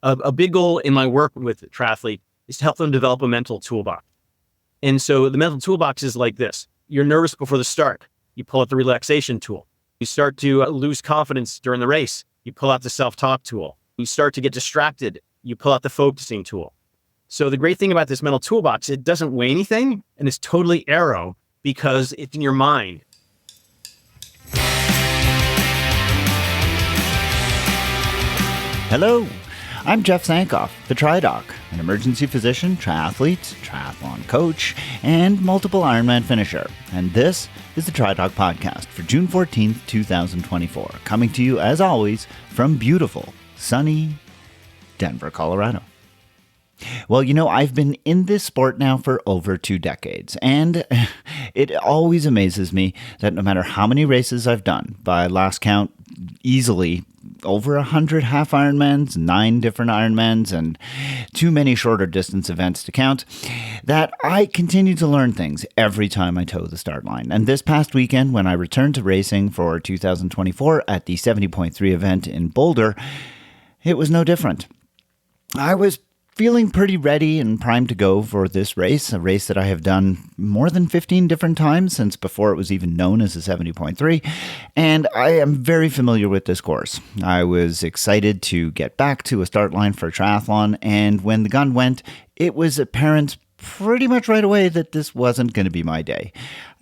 A big goal in my work with triathlete is to help them develop a mental toolbox. And so the mental toolbox is like this. You're nervous before the start. You pull out the relaxation tool. You start to lose confidence during the race. You pull out the self-talk tool. You start to get distracted. You pull out the focusing tool. So the great thing about this mental toolbox, it doesn't weigh anything and it's totally arrow because it's in your mind. Hello, I'm Jeff Sankoff, the TriDoc, an emergency physician, triathlete, triathlon coach, and multiple Ironman finisher. And this is the TriDoc podcast for June 14th, 2024, coming to you, as always, from beautiful, sunny Denver, Colorado. Well, I've been in this sport now for over 2 decades, and it always amazes me that no matter how many races I've done, by last count, easily over 100 half Ironmans, 9 different Ironmans, and too many shorter distance events to count, that I continue to learn things every time I toe the start line. And this past weekend, when I returned to racing for 2024 at the 70.3 event in Boulder, it was no different. I was feeling pretty ready and primed to go for this race, a race that I have done more than 15 different times since before it was even known as a 70.3, and I am very familiar with this course. I was excited to get back to a start line for a triathlon, and when the gun went, it was apparent pretty much right away that this wasn't going to be my day.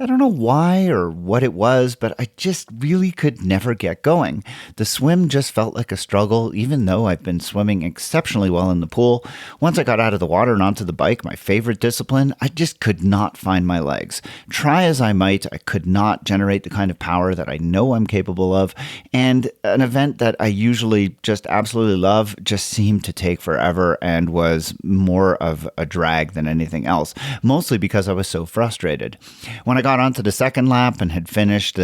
I don't know why or what it was, but I just really could never get going. The swim just felt like a struggle, even though I've been swimming exceptionally well in the pool. Once I got out of the water and onto the bike, my favorite discipline, I just could not find my legs. Try as I might, I could not generate the kind of power that I know I'm capable of, and an event that I usually just absolutely love just seemed to take forever and was more of a drag than anything else, mostly because I was so frustrated. When I got onto the second lap and had finished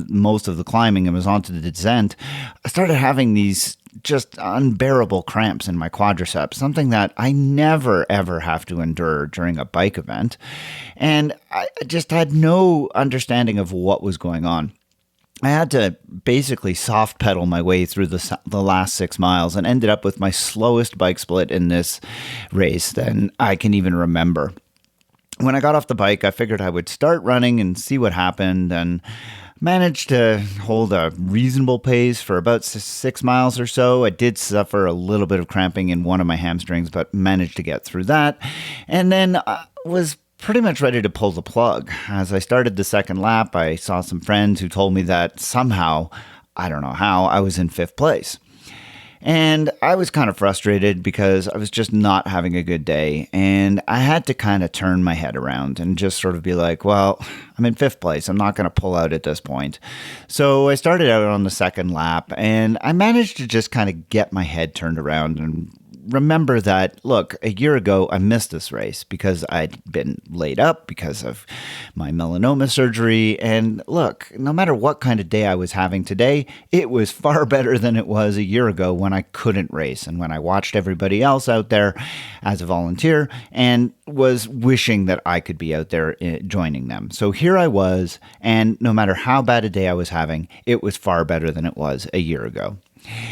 most of the climbing and was onto the descent, I started having these just unbearable cramps in my quadriceps, something that I never ever have to endure during a bike event. And I just had no understanding of what was going on. I had to basically soft pedal my way through the last 6 miles and ended up with my slowest bike split in this race than I can even remember. When I got off the bike, I figured I would start running and see what happened, and managed to hold a reasonable pace for about 6 miles or so. I did suffer a little bit of cramping in one of my hamstrings, but managed to get through that. And then I was pretty much ready to pull the plug. As I started the second lap, I saw some friends who told me that somehow, I don't know how, I was in 5th place. And I was kind of frustrated because I was just not having a good day. And I had to kind of turn my head around and just sort of be like, well, I'm in 5th place. I'm not going to pull out at this point. So I started out on the second lap and I managed to just kind of get my head turned around and remember that, look, a year ago, I missed this race because I'd been laid up because of my melanoma surgery. And look, no matter what kind of day I was having today, it was far better than it was a year ago when I couldn't race and when I watched everybody else out there as a volunteer and was wishing that I could be out there joining them. So here I was, and no matter how bad a day I was having, it was far better than it was a year ago.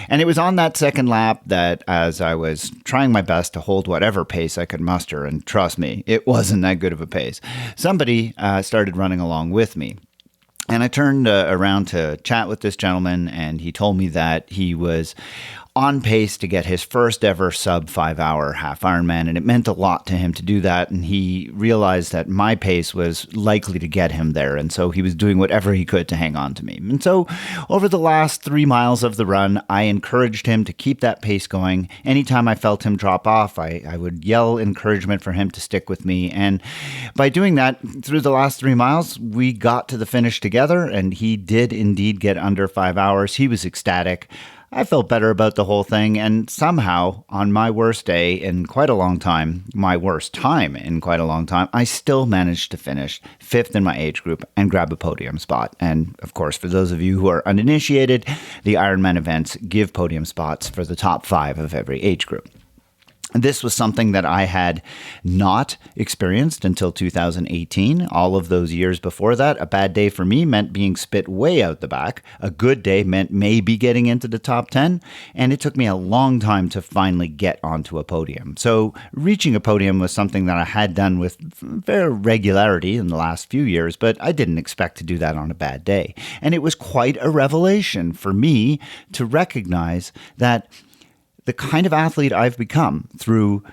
And it was on that second lap that, as I was trying my best to hold whatever pace I could muster, and trust me, it wasn't that good of a pace, somebody started running along with me. And I turned around to chat with this gentleman, and he told me that he was on pace to get his first ever sub 5-hour half Ironman, and it meant a lot to him to do that, and he realized that my pace was likely to get him there, and so he was doing whatever he could to hang on to me. And so over the last 3 miles of the run, I encouraged him to keep that pace going. Anytime I felt him drop off, I would yell encouragement for him to stick with me, and by doing that, through the last 3 miles, we got to the finish together, and he did indeed get under 5 hours. He was ecstatic. I felt better about the whole thing, and somehow, on my worst day in quite a long time, my worst time in quite a long time, I still managed to finish 5th in my age group and grab a podium spot. And of course, for those of you who are uninitiated, the Ironman events give podium spots for the top 5 of every age group. This was something that I had not experienced until 2018. All of those years before that, a bad day for me meant being spit way out the back. A good day meant maybe getting into the top 10. And it took me a long time to finally get onto a podium. So reaching a podium was something that I had done with fair regularity in the last few years, but I didn't expect to do that on a bad day. And it was quite a revelation for me to recognize that the kind of athlete I've become through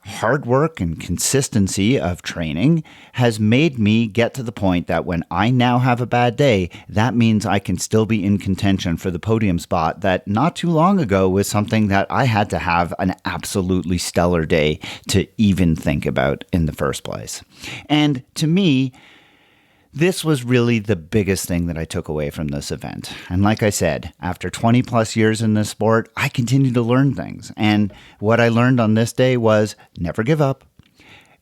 hard work and consistency of training has made me get to the point that when I now have a bad day, that means I can still be in contention for the podium spot that not too long ago was something that I had to have an absolutely stellar day to even think about in the first place. And to me, this was really the biggest thing that I took away from this event. And like I said, after 20 plus years in this sport, I continue to learn things. And what I learned on this day was never give up.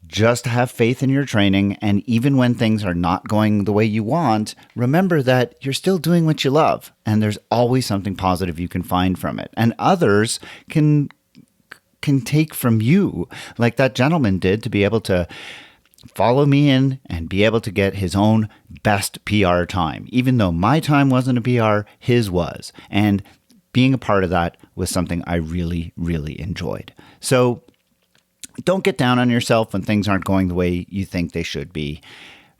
Just have faith in your training. And even when things are not going the way you want, remember that you're still doing what you love. And there's always something positive you can find from it. And others can take from you, like that gentleman did, to be able to follow me in and be able to get his own best PR time. Even though my time wasn't a PR, his was. And being a part of that was something I really, really enjoyed. So don't get down on yourself when things aren't going the way you think they should be.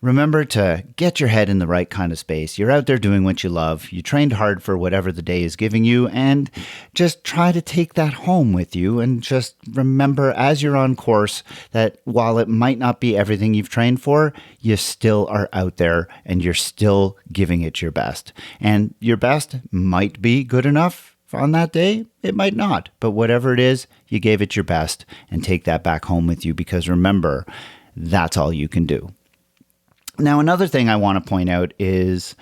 Remember to get your head in the right kind of space. You're out there doing what you love. You trained hard for whatever the day is giving you, and just try to take that home with you. And just remember as you're on course that while it might not be everything you've trained for, you still are out there and you're still giving it your best. And your best might be good enough on that day. It might not. But whatever it is, you gave it your best, and take that back home with you, because remember, that's all you can do. Now, another thing I want to point out is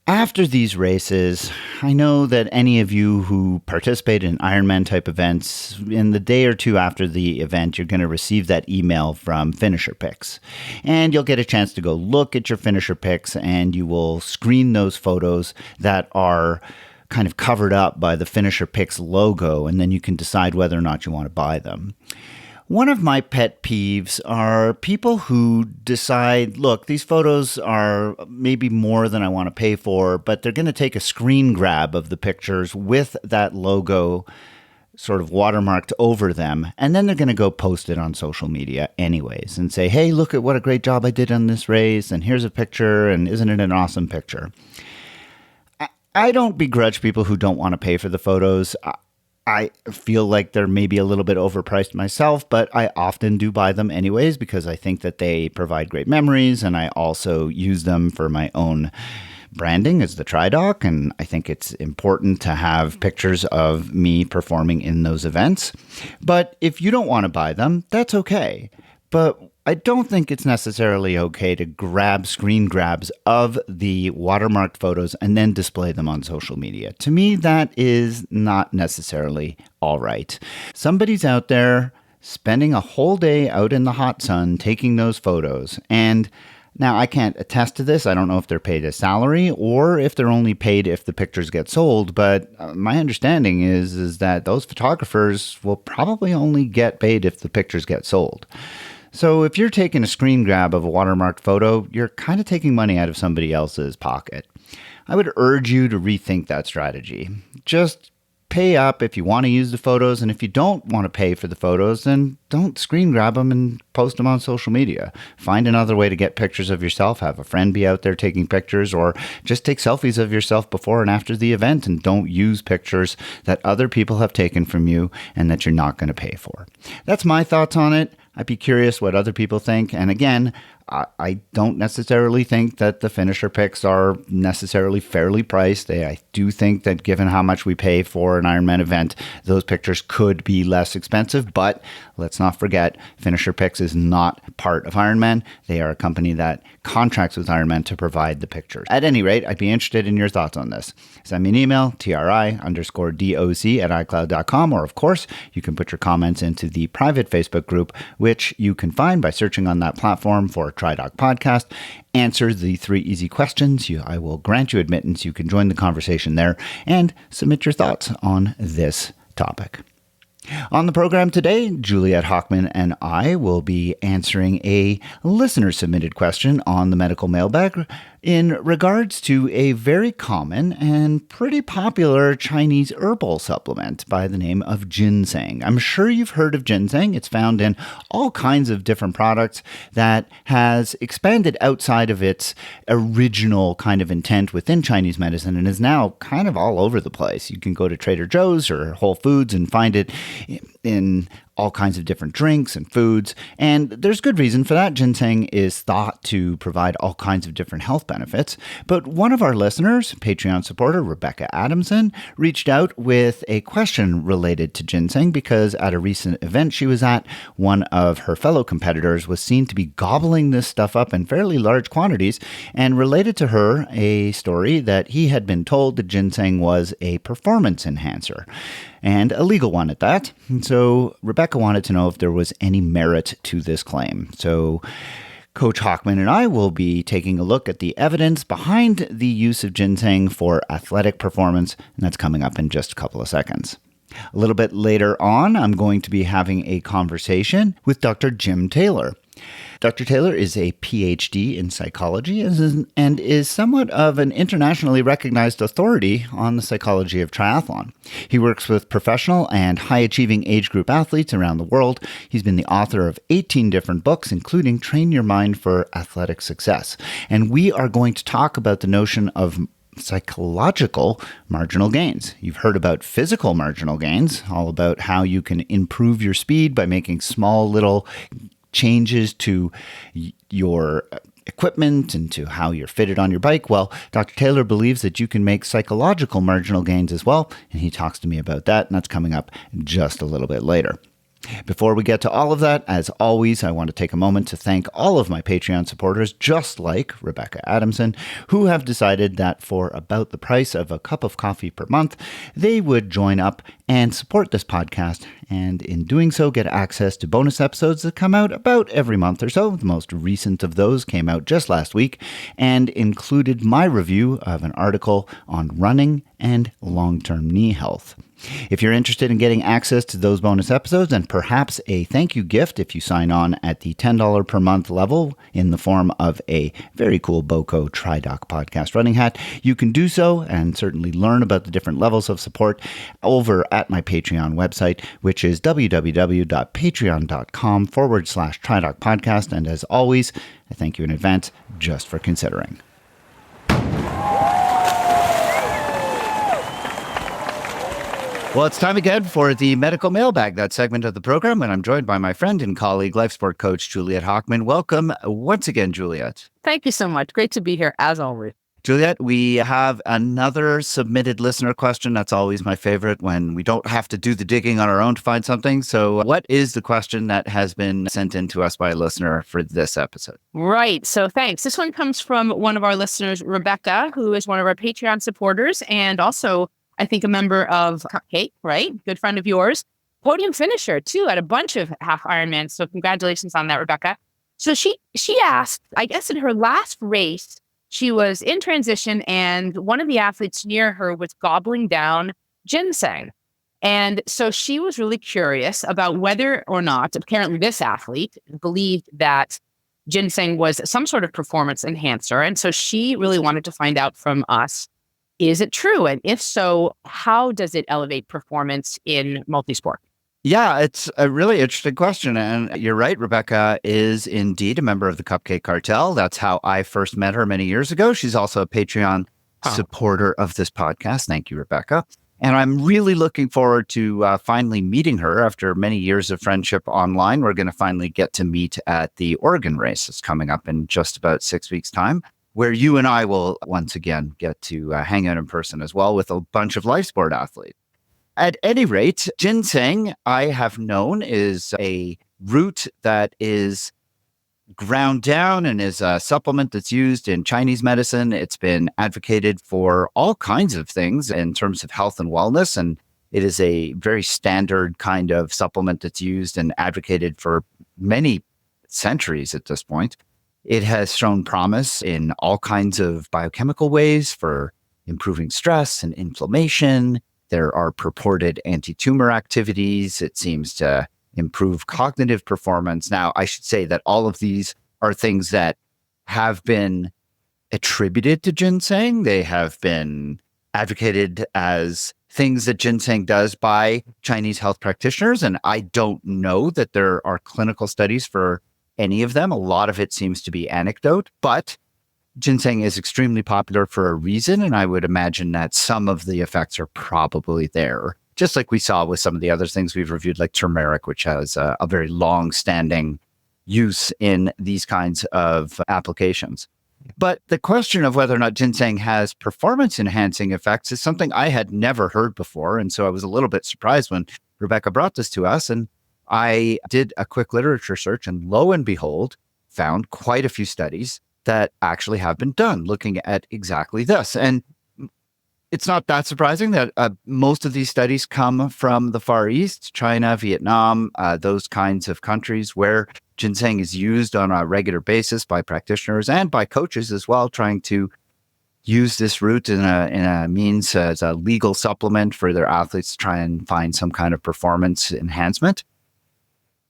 after these races, I know that any of you who participate in Ironman type events, in the day or two after the event, you're going to receive that email from Finisher Pics. And you'll get a chance to go look at your Finisher Pics, and you will screen those photos that are kind of covered up by the Finisher Pics logo, and then you can decide whether or not you want to buy them. One of my pet peeves are people who decide, look, these photos are maybe more than I want to pay for, but they're going to take a screen grab of the pictures with that logo sort of watermarked over them, and then they're going to go post it on social media anyways and say, hey, look at what a great job I did on this race, and here's a picture, and isn't it an awesome picture? I don't begrudge people who don't want to pay for the photos. I feel like they're maybe a little bit overpriced myself, but I often do buy them anyways because I think that they provide great memories, and I also use them for my own branding as the TriDoc, and I think it's important to have pictures of me performing in those events. But if you don't want to buy them, that's okay. But I don't think it's necessarily okay to grab screen grabs of the watermarked photos and then display them on social media. To me, that is not necessarily all right. Somebody's out there spending a whole day out in the hot sun taking those photos. And now I can't attest to this. I don't know if they're paid a salary or if they're only paid if the pictures get sold. But my understanding is that those photographers will probably only get paid if the pictures get sold. So if you're taking a screen grab of a watermarked photo, you're kind of taking money out of somebody else's pocket. I would urge you to rethink that strategy. Just pay up if you want to use the photos, and if you don't want to pay for the photos, then don't screen grab them and post them on social media. Find another way to get pictures of yourself. Have a friend be out there taking pictures, or just take selfies of yourself before and after the event, and don't use pictures that other people have taken from you and that you're not going to pay for. That's my thoughts on it. I'd be curious what other people think. And again, I don't necessarily think that the Finisher Pics are necessarily fairly priced. I do think that given how much we pay for an Ironman event, those pictures could be less expensive. But let's not forget, Finisher Pics is not part of Ironman. They are a company that contracts with Ironman to provide the pictures. At any rate, I'd be interested in your thoughts on this. Send me an email, tri_doc@icloud.com, or of course, you can put your comments into the private Facebook group, which you can find by searching on that platform for TriDoc Podcast. Answer the 3 easy questions. I will grant you admittance. You can join the conversation there and submit your thoughts on this topic. On the program today, Juliet Hochman and I will be answering a listener-submitted question on the Medical Mailbag in regards to a very common and pretty popular Chinese herbal supplement by the name of ginseng. I'm sure you've heard of ginseng. It's found in all kinds of different products that has expanded outside of its original kind of intent within Chinese medicine and is now kind of all over the place. You can go to Trader Joe's or Whole Foods and find it in all kinds of different drinks and foods. And there's good reason for that. Ginseng is thought to provide all kinds of different health benefits. But one of our listeners, Patreon supporter Rebecca Adamson, reached out with a question related to ginseng because at a recent event she was at, one of her fellow competitors was seen to be gobbling this stuff up in fairly large quantities and related to her a story that he had been told that ginseng was a performance enhancer, and a legal one at that. And so Rebecca wanted to know if there was any merit to this claim. So Coach Hochman and I will be taking a look at the evidence behind the use of ginseng for athletic performance, and that's coming up in just a couple of seconds. A little bit later on, I'm going to be having a conversation with Dr. Jim Taylor. Dr. Taylor is a PhD in psychology and is somewhat of an internationally recognized authority on the psychology of triathlon. He works with professional and high-achieving age group athletes around the world. He's been the author of 18 different books, including Train Your Mind for Athletic Success. And we are going to talk about the notion of psychological marginal gains. You've heard about physical marginal gains, all about how you can improve your speed by making small little changes to your equipment and to how you're fitted on your bike. Well, Dr. Taylor believes that you can make psychological marginal gains as well, and he talks to me about that, and that's coming up just a little bit later. Before we get to all of that, as always, I want to take a moment to thank all of my Patreon supporters, just like Rebecca Adamson, who have decided that for about the price of a cup of coffee per month, they would join up and support this podcast, and in doing so, get access to bonus episodes that come out about every month or so. The most recent of those came out just last week and included my review of an article on running and long-term knee health. If you're interested in getting access to those bonus episodes and perhaps a thank you gift if you sign on at the $10 per month level in the form of a very cool BOCO TriDoc podcast running hat, you can do so and certainly learn about the different levels of support over at my Patreon website, which is www.patreon.com/TriDoc podcast. And as always, I thank you in advance just for considering. Well, it's time again for the Medical Mailbag, that segment of the program, and I'm joined by my friend and colleague, life sport coach Juliet Hochman. Welcome once again, Juliet. Thank you so much. Great to be here, as always. Juliet, we have another submitted listener question. That's always my favorite when we don't have to do the digging on our own to find something. So what is the question that has been sent in to us by a listener for this episode? Right. So thanks. This one comes from one of our listeners, Rebecca, who is one of our Patreon supporters and also, I think, a member of Cupcake, right? Good friend of yours. Podium finisher, too, at a bunch of half Ironmans. So congratulations on that, Rebecca. So she asked, I guess in her last race, she was in transition and one of the athletes near her was gobbling down ginseng. And so she was really curious about whether or not, apparently this athlete believed that ginseng was some sort of performance enhancer. And so she really wanted to find out from us, is it true? And if so, how does it elevate performance in multisport? Yeah, it's a really interesting question. And you're right, Rebecca is indeed a member of the Cupcake Cartel. That's how I first met her many years ago. She's also a Patreon supporter of this podcast. Thank you, Rebecca. And I'm really looking forward to finally meeting her after many years of friendship online. We're going to finally get to meet at the Oregon race. It's coming up in just about 6 weeks' time, where you and I will once again get to hang out in person as well with a bunch of life sport athletes. At any rate, ginseng, I have known, is a root that is ground down and is a supplement that's used in Chinese medicine. It's been advocated for all kinds of things in terms of health and wellness, and it is a very standard kind of supplement that's used and advocated for many centuries at this point. It has shown promise in all kinds of biochemical ways for improving stress and inflammation, there are purported anti-tumor activities. It seems to improve cognitive performance. Now, I should say that all of these are things that have been attributed to ginseng. They have been advocated as things that ginseng does by Chinese health practitioners. And I don't know that there are clinical studies for any of them. A lot of it seems to be anecdote, but ginseng is extremely popular for a reason. And I would imagine that some of the effects are probably there, just like we saw with some of the other things we've reviewed, like turmeric, which has a very long-standing use in these kinds of applications. But the question of whether or not ginseng has performance-enhancing effects is something I had never heard before. And so I was a little bit surprised when Rebecca brought this to us. And I did a quick literature search, and lo and behold, found quite a few studies that actually have been done looking at exactly this. And it's not that surprising that most of these studies come from the Far East, China, Vietnam, those kinds of countries where ginseng is used on a regular basis by practitioners and by coaches as well, trying to use this root in a means as a legal supplement for their athletes to try and find some kind of performance enhancement.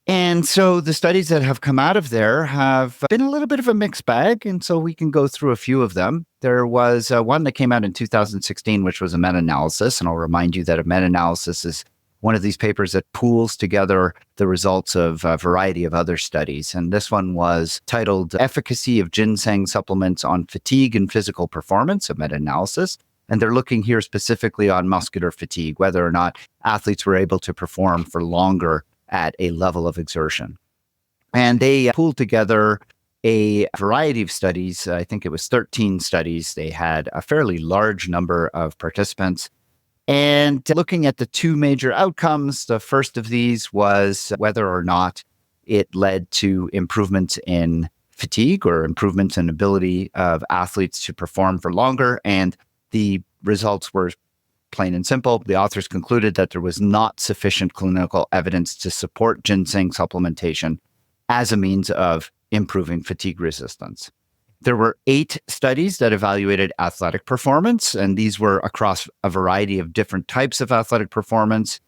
And so the studies that have come out of there have been a little bit of a mixed bag. And so we can go through a few of them. There was one that came out in 2016, which was a meta-analysis. And I'll remind you that a meta-analysis is one of these papers that pools together the results of a variety of other studies. And this one was titled Efficacy of Ginseng Supplements on Fatigue and Physical Performance, a meta-analysis. And they're looking here specifically on muscular fatigue, whether or not athletes were able to perform for longer at a level of exertion. And they pooled together a variety of studies. I think it was 13 studies. They had a fairly large number of participants. And looking at the two major outcomes, the first of these was whether or not it led to improvements in fatigue or improvements in ability of athletes to perform for longer. And the results were plain and simple. The authors concluded that there was not sufficient clinical evidence to support ginseng supplementation as a means of improving fatigue resistance. There were 8 studies that evaluated athletic performance, and these were across a variety of different types of athletic performance.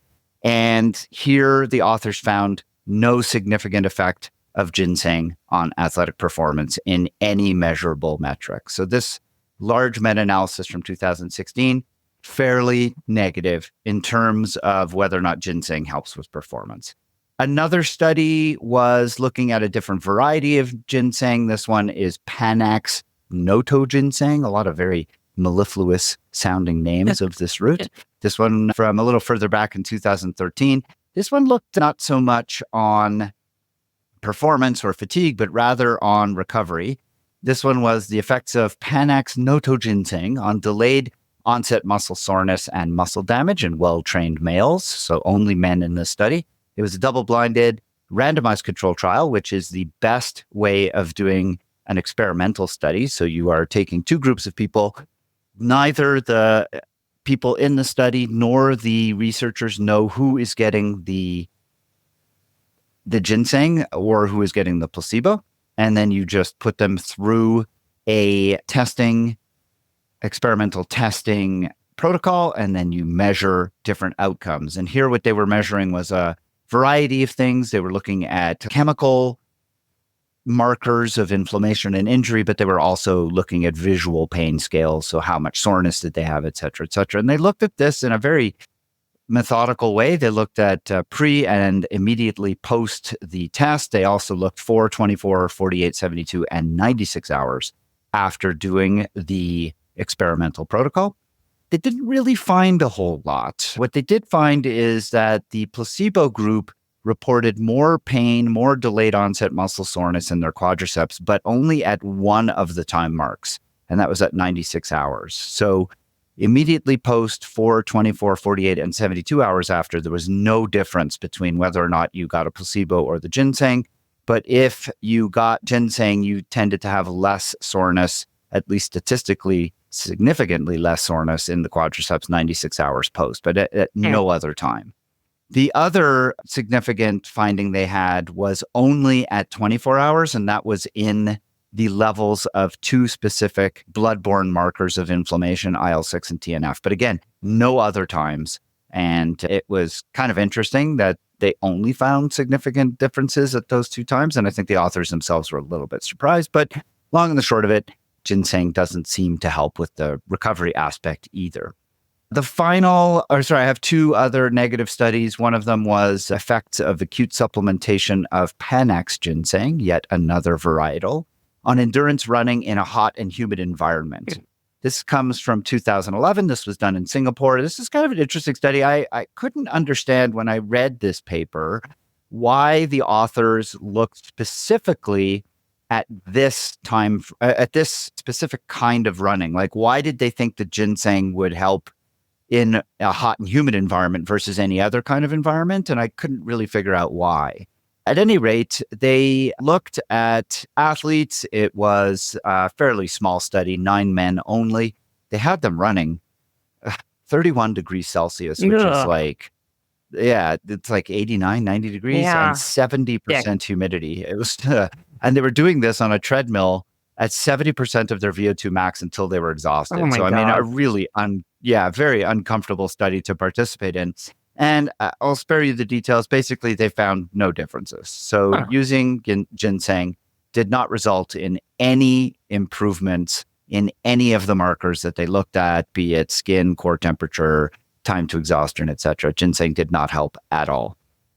And here the authors found no significant effect of ginseng on athletic performance in any measurable metric. So this large meta-analysis from 2016, fairly negative in terms of whether or not ginseng helps with performance. Another study was looking at a different variety of ginseng. This one is Panax noto ginseng, a lot of very mellifluous sounding names of this root. This one from a little further back in 2013. This one looked not so much on performance or fatigue, but rather on recovery. This one was the effects of Panax noto ginseng on delayed onset muscle soreness and muscle damage in well-trained males, so only men in this study. It was a double-blinded, randomized control trial, which is the best way of doing an experimental study. So you are taking 2 groups of people. Neither the people in the study nor the researchers know who is getting the ginseng or who is getting the placebo. And then you just put them through a experimental testing protocol, and then you measure different outcomes. And here what they were measuring was a variety of things. They were looking at chemical markers of inflammation and injury, but they were also looking at visual pain scales. So how much soreness did they have, et cetera, et cetera. And they looked at this in a very methodical way. They looked at pre and immediately post the test. They also looked for 24, 48, 72, and 96 hours after doing the experimental protocol. They didn't really find a whole lot. What they did find is that the placebo group reported more pain, more delayed onset muscle soreness in their quadriceps, but only at one of the time marks. And that was at 96 hours. So immediately post for 24, 48, and 72 hours after, there was no difference between whether or not you got a placebo or the ginseng. But if you got ginseng, you tended to have less soreness, at least statistically, significantly less soreness in the quadriceps 96 hours post, but at no other time. The other significant finding they had was only at 24 hours, and that was in the levels of 2 specific blood-borne markers of inflammation, IL-6 and TNF. But again, no other times And it was kind of interesting that they only found significant differences at those 2 times. And I think the authors themselves were a little bit surprised. But long and the short of it, ginseng doesn't seem to help with the recovery aspect either. I have 2 other negative studies. One of them was effects of acute supplementation of Panax ginseng, yet another varietal, on endurance running in a hot and humid environment. This comes from 2011. This was done in Singapore. This is kind of an interesting study. I couldn't understand when I read this paper why the authors looked specifically at this specific kind of running. Like, why did they think the ginseng would help in a hot and humid environment versus any other kind of environment? And I couldn't really figure out why. At any rate, they looked at athletes. It was a fairly small study, 9 men only. They had them running 31 degrees Celsius, which is like, it's like 89, 90 degrees and 70% humidity. It was, and they were doing this on a treadmill at 70% of their VO2 max until they were exhausted. Oh my God. I mean, a really, very uncomfortable study to participate in. And I'll spare you the details. Basically, they found no differences. So using ginseng did not result in any improvements in any of the markers that they looked at, be it skin, core temperature, time to exhaustion, etc. Ginseng did not help at all.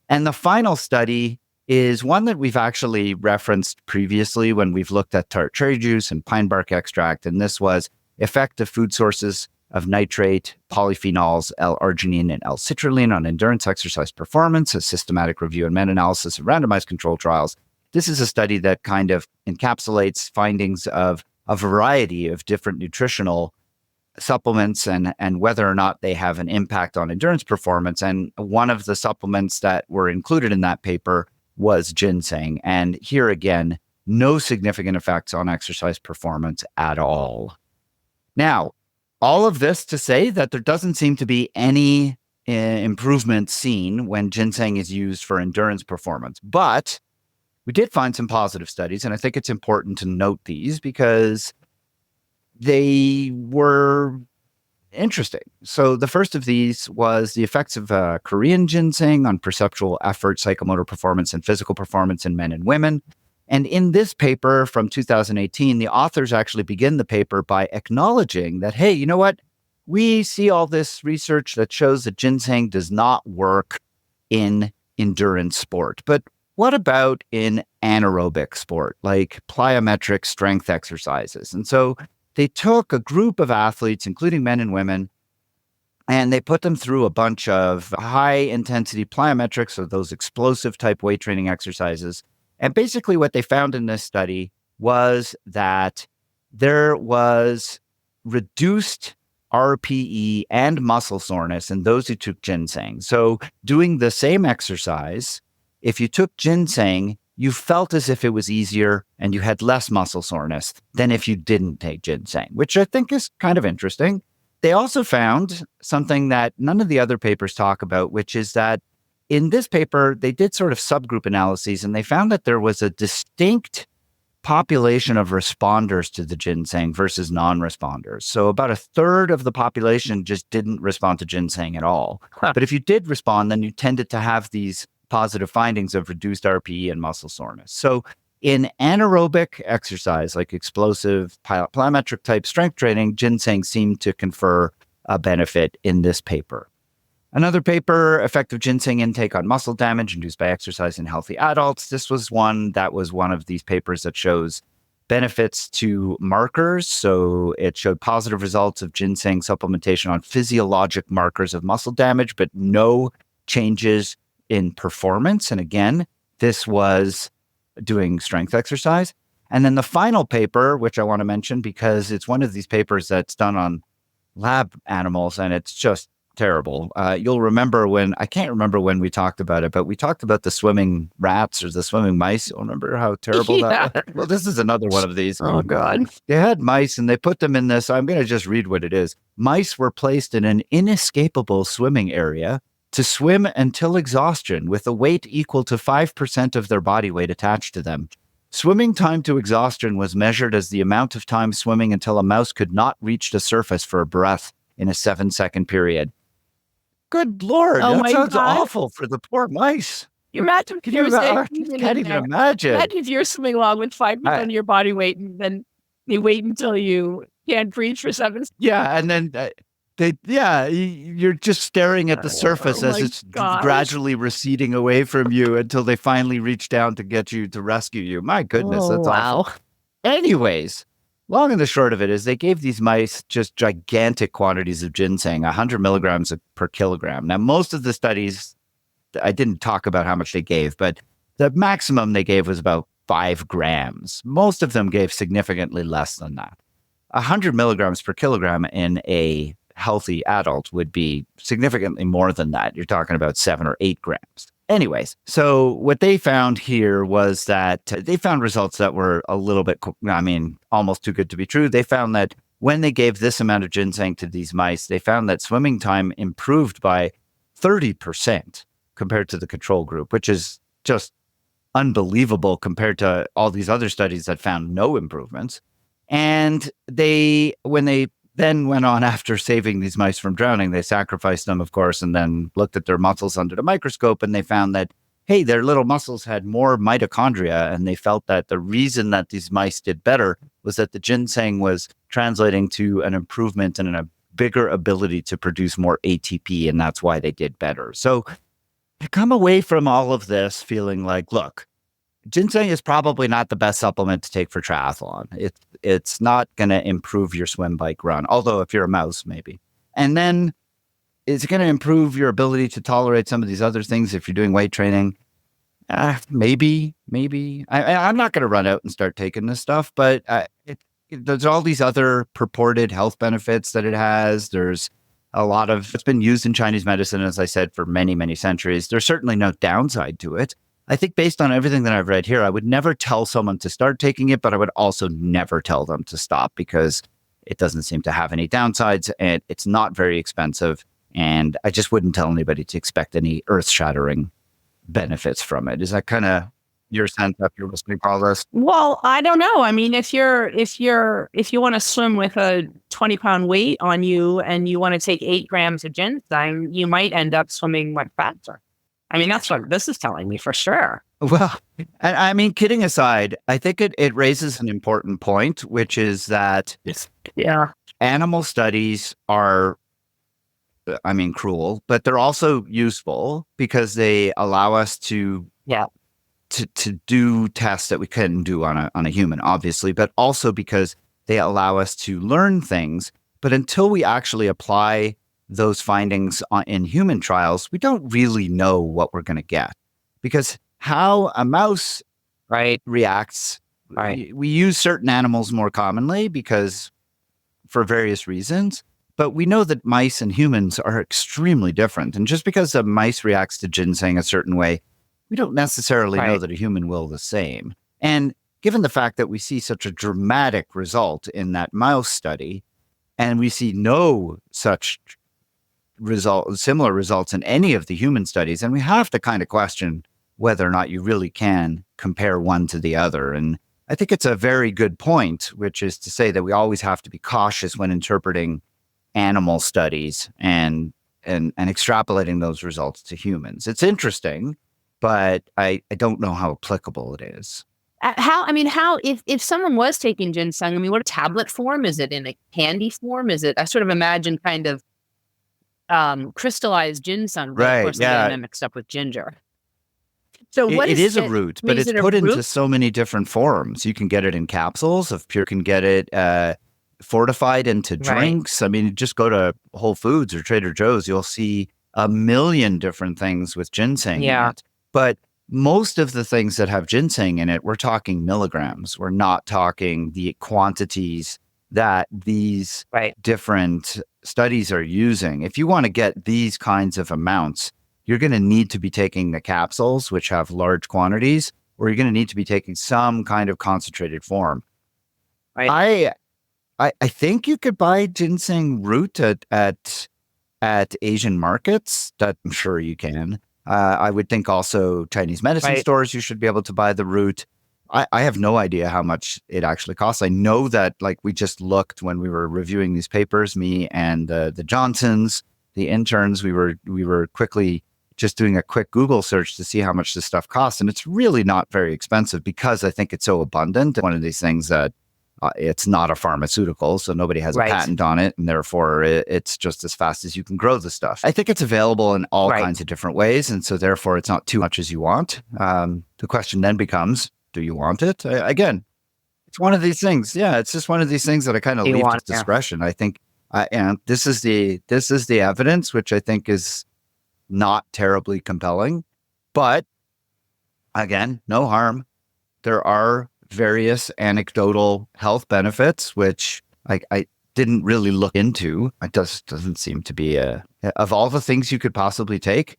And the final study is one that we've actually referenced previously when we've looked at tart cherry juice and pine bark extract. And this was effect of food sources of nitrate, polyphenols, L-arginine, and L-citrulline on endurance exercise performance, a systematic review and meta-analysis of randomized controlled trials. This is a study that kind of encapsulates findings of a variety of different nutritional supplements and whether or not they have an impact on endurance performance. And one of the supplements that were included in that paper was ginseng. And here again, no significant effects on exercise performance at all. Now, all of this to say that there doesn't seem to be any improvement seen when ginseng is used for endurance performance. But we did find some positive studies, and I think it's important to note these because they were interesting. So the first of these was the effects of Korean ginseng on perceptual effort, psychomotor performance, and physical performance in men and women. And in this paper from 2018, the authors actually begin the paper by acknowledging that, hey, you know what? We see all this research that shows that ginseng does not work in endurance sport. But what about in anaerobic sport, like plyometric strength exercises? And so they took a group of athletes, including men and women, and they put them through a bunch of high-intensity plyometrics, or those explosive type weight training exercises. And basically what they found in this study was that there was reduced RPE and muscle soreness in those who took ginseng. So doing the same exercise, if you took ginseng, you felt as if it was easier and you had less muscle soreness than if you didn't take ginseng, which I think is kind of interesting. They also found something that none of the other papers talk about, which is that in this paper, they did sort of subgroup analyses, and they found that there was a distinct population of responders to the ginseng versus non-responders. So about a third of the population just didn't respond to ginseng at all. But if you did respond, then you tended to have these positive findings of reduced RPE and muscle soreness. So in anaerobic exercise, like explosive plyometric type strength training, ginseng seemed to confer a benefit in this paper. Another paper, effective ginseng intake on muscle damage induced by exercise in healthy adults. This was one of these papers that shows benefits to markers. So it showed positive results of ginseng supplementation on physiologic markers of muscle damage, but no changes in performance. And again, this was doing strength exercise. And then the final paper, which I want to mention because it's one of these papers that's done on lab animals, and it's just terrible. You'll remember I can't remember when we talked about it, but we talked about the swimming rats or the swimming mice. You'll remember how terrible that was? Well, this is another one of these. Oh, God. They had mice and they put them in this. I'm going to just read what it is. Mice were placed in an inescapable swimming area to swim until exhaustion with a weight equal to 5% of their body weight attached to them. Swimming time to exhaustion was measured as the amount of time swimming until a mouse could not reach the surface for a breath in a 7-second period. Good Lord, Oh that my sounds God. awful for the poor mice. You imagine Can if you? there's a I human can't in even there. imagine. Imagine if you're swimming along with 5% of your body weight and then they wait until you can't breathe for 7 seconds. Yeah, and then you're just staring at the surface Oh as my it's gosh. gradually receding away from you until they finally reach down to get you to rescue you. My goodness, Oh, that's awful. wow. Anyways, long and the short of it is they gave these mice just gigantic quantities of ginseng, 100 milligrams per kilogram. Now, most of the studies, I didn't talk about how much they gave, but the maximum they gave was about 5 grams. Most of them gave significantly less than that. 100 milligrams per kilogram in a healthy adult would be significantly more than that. You're talking about 7 or 8 grams. Anyways, so what they found here was that they found results that were a little bit, almost too good to be true. They found that when they gave this amount of ginseng to these mice, they found that swimming time improved by 30% compared to the control group, which is just unbelievable compared to all these other studies that found no improvements. And when they then went on after saving these mice from drowning, they sacrificed them, of course, and then looked at their muscles under the microscope, and they found that, hey, their little muscles had more mitochondria, and they felt that the reason that these mice did better was that the ginseng was translating to an improvement and a bigger ability to produce more ATP, and that's why they did better. So I come away from all of this feeling like, look, ginseng is probably not the best supplement to take for triathlon. It's not going to improve your swim, bike, run, although if you're a mouse, maybe. And then is it going to improve your ability to tolerate some of these other things if you're doing weight training? Maybe. I'm not going to run out and start taking this stuff, but there's all these other purported health benefits that it has. There's a lot of, it's been used in Chinese medicine, as I said, for many, many centuries. There's certainly no downside to it. I think based on everything that I've read here, I would never tell someone to start taking it, but I would also never tell them to stop because it doesn't seem to have any downsides and it's not very expensive. And I just wouldn't tell anybody to expect any earth-shattering benefits from it. Is that kind of your sense after listening to all this? Well, I don't know. I mean, if you want to swim with a 20-pound weight on you and you want to take 8 grams of ginseng, you might end up swimming much faster. I mean, that's what this is telling me for sure. Well, I mean, kidding aside, I think it raises an important point, which is that animal studies are, cruel, but they're also useful because they allow us to do tests that we couldn't do on a human, obviously, but also because they allow us to learn things. But until we actually apply those findings in human trials, we don't really know what we're going to get, because how a mouse reacts. We use certain animals more commonly because for various reasons, but we know that mice and humans are extremely different. And just because a mice reacts to ginseng a certain way, we don't necessarily know that a human will the same. And given the fact that we see such a dramatic result in that mouse study, and we see no such similar results in any of the human studies, and we have to kind of question whether or not you really can compare one to the other. And I think it's a very good point, which is to say that we always have to be cautious when interpreting animal studies and extrapolating those results to humans. It's interesting, but I don't know how applicable it is. If someone was taking ginseng, what tablet form? Is it in a candy form? Is it, I sort of imagine kind of crystallized ginseng, but of course getting them mixed up with ginger. So it is a root, but it's put into so many different forms. You can get it in capsules. You can get it fortified into drinks. I mean, just go to Whole Foods or Trader Joe's, you'll see a million different things with ginseng in it. But most of the things that have ginseng in it, we're talking milligrams. We're not talking the quantities that these different studies are using. If you want to get these kinds of amounts, you're going to need to be taking the capsules, which have large quantities, or you're going to need to be taking some kind of concentrated form. I think you could buy ginseng root at Asian markets. That I'm sure you can. I would think also Chinese medicine stores, you should be able to buy the root. I have no idea how much it actually costs. I know that, like, we just looked when we were reviewing these papers, me and the Johnsons, the interns, we were quickly just doing a quick Google search to see how much this stuff costs. And it's really not very expensive because I think it's so abundant. One of these things that it's not a pharmaceutical, so nobody has a patent on it. And therefore, it's just as fast as you can grow the stuff. I think it's available in all kinds of different ways. And so therefore, it's not too much as you want. The question then becomes, do you want it? Again, it's one of these things. Yeah, it's just one of these things that I kind of leave to discretion. I think, and this is the evidence, which I think is not terribly compelling, but again, no harm. There are various anecdotal health benefits, which I didn't really look into. It doesn't seem to be of all the things you could possibly take,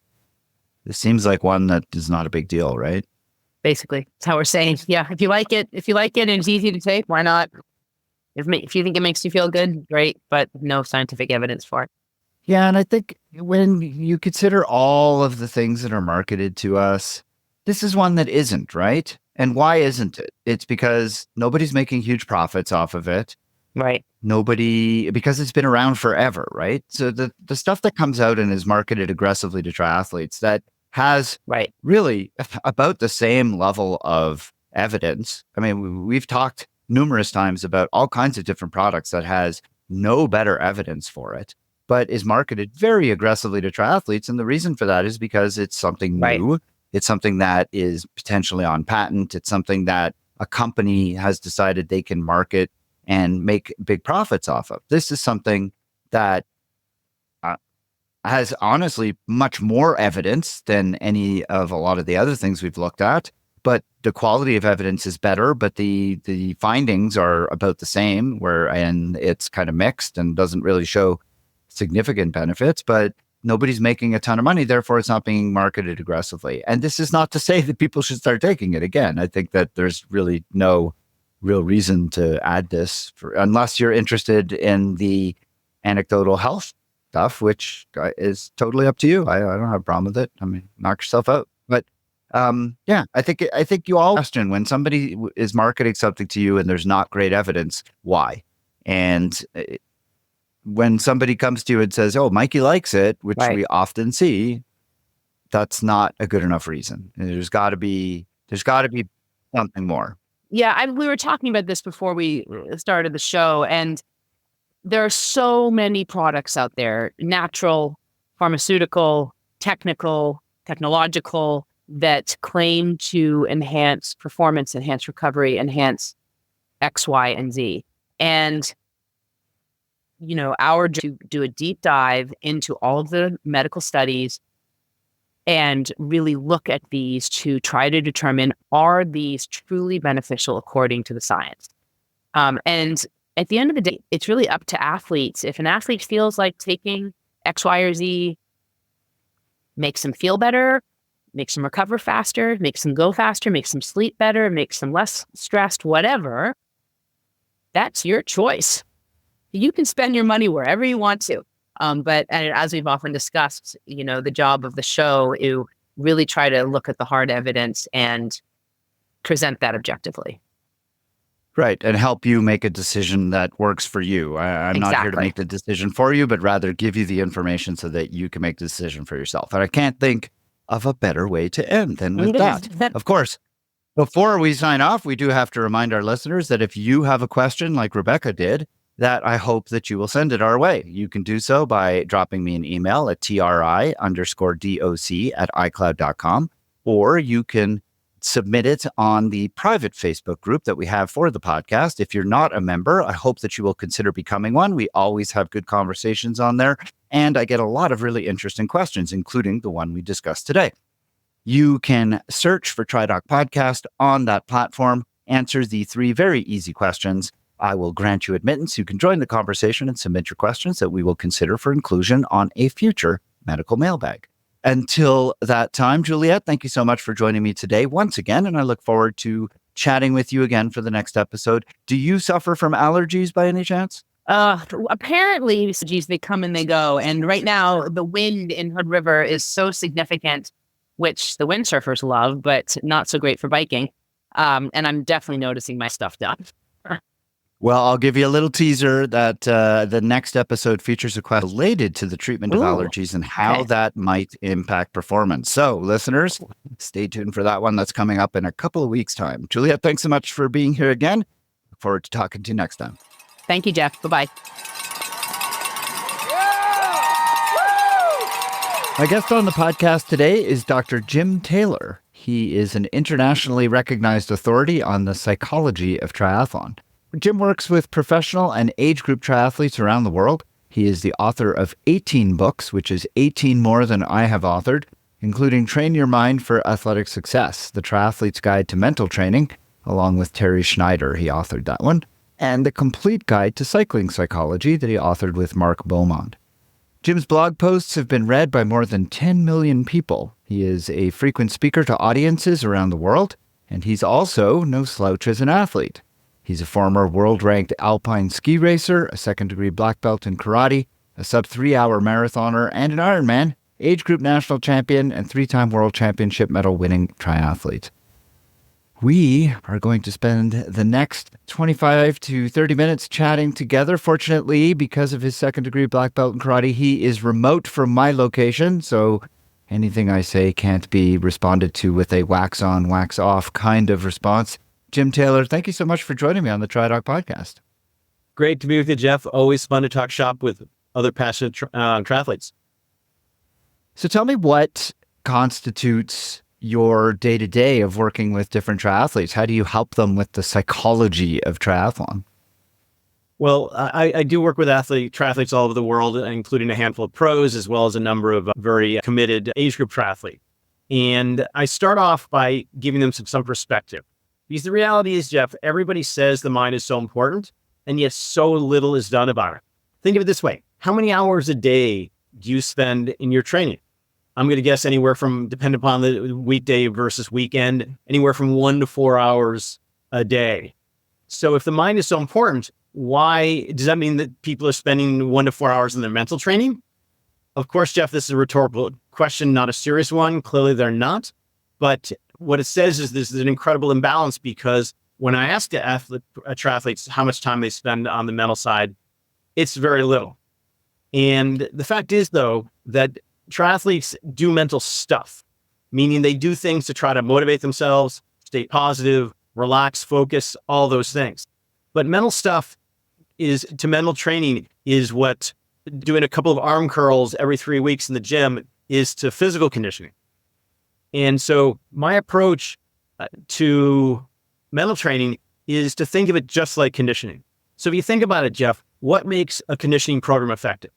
this seems like one that is not a big deal, right? Basically, that's how we're saying. Yeah, if you like it and it's easy to take, why not? If you think it makes you feel good, great, but no scientific evidence for it. Yeah, and I think when you consider all of the things that are marketed to us, this is one that isn't, right? And why isn't it? It's because nobody's making huge profits off of it. Right. Because it's been around forever, right? So the stuff that comes out and is marketed aggressively to triathletes that has really about the same level of evidence. I mean, we've talked numerous times about all kinds of different products that has no better evidence for it, but is marketed very aggressively to triathletes. And the reason for that is because it's something new. It's something that is potentially on patent. It's something that a company has decided they can market and make big profits off of. This is something that has honestly much more evidence than any of a lot of the other things we've looked at. But the quality of evidence is better, but the findings are about the same, and it's kind of mixed and doesn't really show significant benefits, but nobody's making a ton of money. Therefore, it's not being marketed aggressively. And this is not to say that people should start taking it. Again, I think that there's really no real reason to add this unless you're interested in the anecdotal health stuff, which is totally up to you. I don't have a problem with it. I mean, knock yourself out. But yeah, I think you all question when somebody is marketing something to you and there's not great evidence, why? And when somebody comes to you and says, "Oh, Mikey likes it," which we often see, that's not a good enough reason. There's got to be something more. Yeah, we were talking about this before we started the show, and there are so many products out there, natural, pharmaceutical, technological, that claim to enhance performance, enhance recovery, enhance X, Y, and Z. And our job to do a deep dive into all of the medical studies and really look at these to try to determine, are these truly beneficial according to the science? And at the end of the day, it's really up to athletes. If an athlete feels like taking X, Y, or Z makes them feel better, makes them recover faster, makes them go faster, makes them sleep better, makes them less stressed, whatever, that's your choice. You can spend your money wherever you want to. But as we've often discussed, the job of the show is really try to look at the hard evidence and present that objectively. Right. And help you make a decision that works for you. I'm not here to make the decision for you, but rather give you the information so that you can make the decision for yourself. And I can't think of a better way to end than with that. Of course, before we sign off, we do have to remind our listeners that if you have a question like Rebecca did, that I hope that you will send it our way. You can do so by dropping me an email at tri_doc@icloud.com, or you can submit it on the private Facebook group that we have for the podcast. If you're not a member, I hope that you will consider becoming one. We always have good conversations on there, and I get a lot of really interesting questions, including the one we discussed today. You can search for TriDoc Podcast on that platform, answer the 3 very easy questions. I will grant you admittance. You can join the conversation and submit your questions that we will consider for inclusion on a future medical mailbag. Until that time, Juliette, thank you so much for joining me today once again, and I look forward to chatting with you again for the next episode. Do you suffer from allergies by any chance? Apparently, they come and they go. And right now, the wind in Hood River is so significant, which the windsurfers love, but not so great for biking. And I'm definitely noticing my stuff done. Well, I'll give you a little teaser that the next episode features a question related to the treatment of Ooh, allergies and how okay. that might impact performance. So, listeners, stay tuned for that one. That's coming up in a couple of weeks' time. Juliet, thanks so much for being here again. Look forward to talking to you next time. Thank you, Jeff. Bye-bye. My guest on the podcast today is Dr. Jim Taylor. He is an internationally recognized authority on the psychology of triathlon. Jim works with professional and age group triathletes around the world. He is the author of 18 books, which is 18 more than I have authored, including Train Your Mind for Athletic Success, The Triathlete's Guide to Mental Training, along with Terry Schneider. He authored that one. And The Complete Guide to Cycling Psychology that he authored with Mark Beaumont. Jim's blog posts have been read by more than 10 million people. He is a frequent speaker to audiences around the world, and he's also no slouch as an athlete. He's a former world-ranked alpine ski racer, a second-degree black belt in karate, a sub-3-hour marathoner, and an Ironman, age group national champion, and 3-time world championship medal-winning triathlete. We are going to spend the next 25 to 30 minutes chatting together. Fortunately, because of his second-degree black belt in karate, he is remote from my location, so anything I say can't be responded to with a wax-on, wax-off kind of response. Jim Taylor, thank you so much for joining me on the TriDoc podcast. Great to be with you, Jeff. Always fun to talk shop with other passionate triathletes. So tell me what constitutes your day-to-day of working with different triathletes. How do you help them with the psychology of triathlon? Well, I do work with triathletes all over the world, including a handful of pros, as well as a number of very committed age group triathletes. And I start off by giving them some perspective. Because the reality is, Jeff, everybody says the mind is so important, and yet so little is done about it. Think of it this way. How many hours a day do you spend in your training? I'm going to guess anywhere from, depending upon the weekday versus weekend, anywhere from 1 to 4 hours a day. So if the mind is so important, why does that mean that people are spending 1 to 4 hours in their mental training? Of course, Jeff, this is a rhetorical question, not a serious one. Clearly they're not. But what it says is this is an incredible imbalance, because when I ask the triathletes how much time they spend on the mental side, it's very little. And the fact is, though, that triathletes do mental stuff, meaning they do things to try to motivate themselves, stay positive, relax, focus, all those things. But mental stuff to mental training is what doing a couple of arm curls every 3 weeks in the gym is to physical conditioning. And so my approach to mental training is to think of it just like conditioning. So if you think about it, Jeff, what makes a conditioning program effective?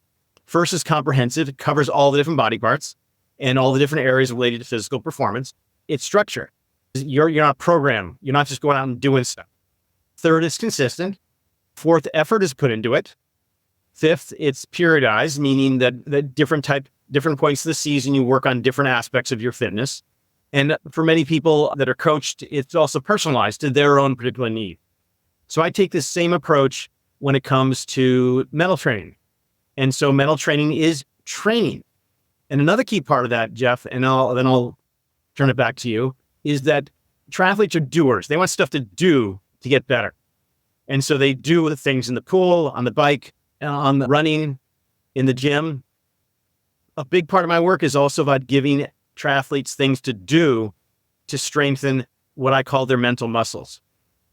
First is comprehensive. It covers all the different body parts and all the different areas related to physical performance. It's structure. You're not programmed. You're not just going out and doing stuff. Third is consistent. Fourth, effort is put into it. Fifth, it's periodized, meaning that different points of the season, you work on different aspects of your fitness. And for many people that are coached, it's also personalized to their own particular need. So I take this same approach when it comes to mental training. And so mental training is training. And another key part of that, Jeff, and then I'll turn it back to you, is that triathletes are doers. They want stuff to do to get better. And so they do the things in the pool, on the bike, on the running, in the gym. A big part of my work is also about giving triathletes things to do to strengthen what I call their mental muscles,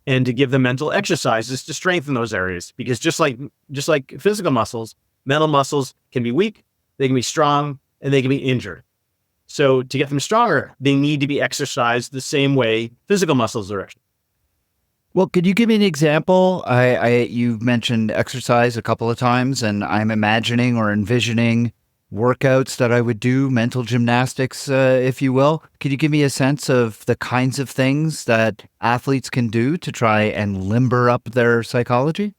and to give them mental exercises to strengthen those areas. Because just like physical muscles, mental muscles can be weak, they can be strong, and they can be injured. So to get them stronger, they need to be exercised the same way physical muscles are exercised. Well, could you give me an example? You've mentioned exercise a couple of times, and I'm imagining or envisioning workouts that I would do, mental gymnastics, if you will. Could you give me a sense of the kinds of things that athletes can do to try and limber up their psychology?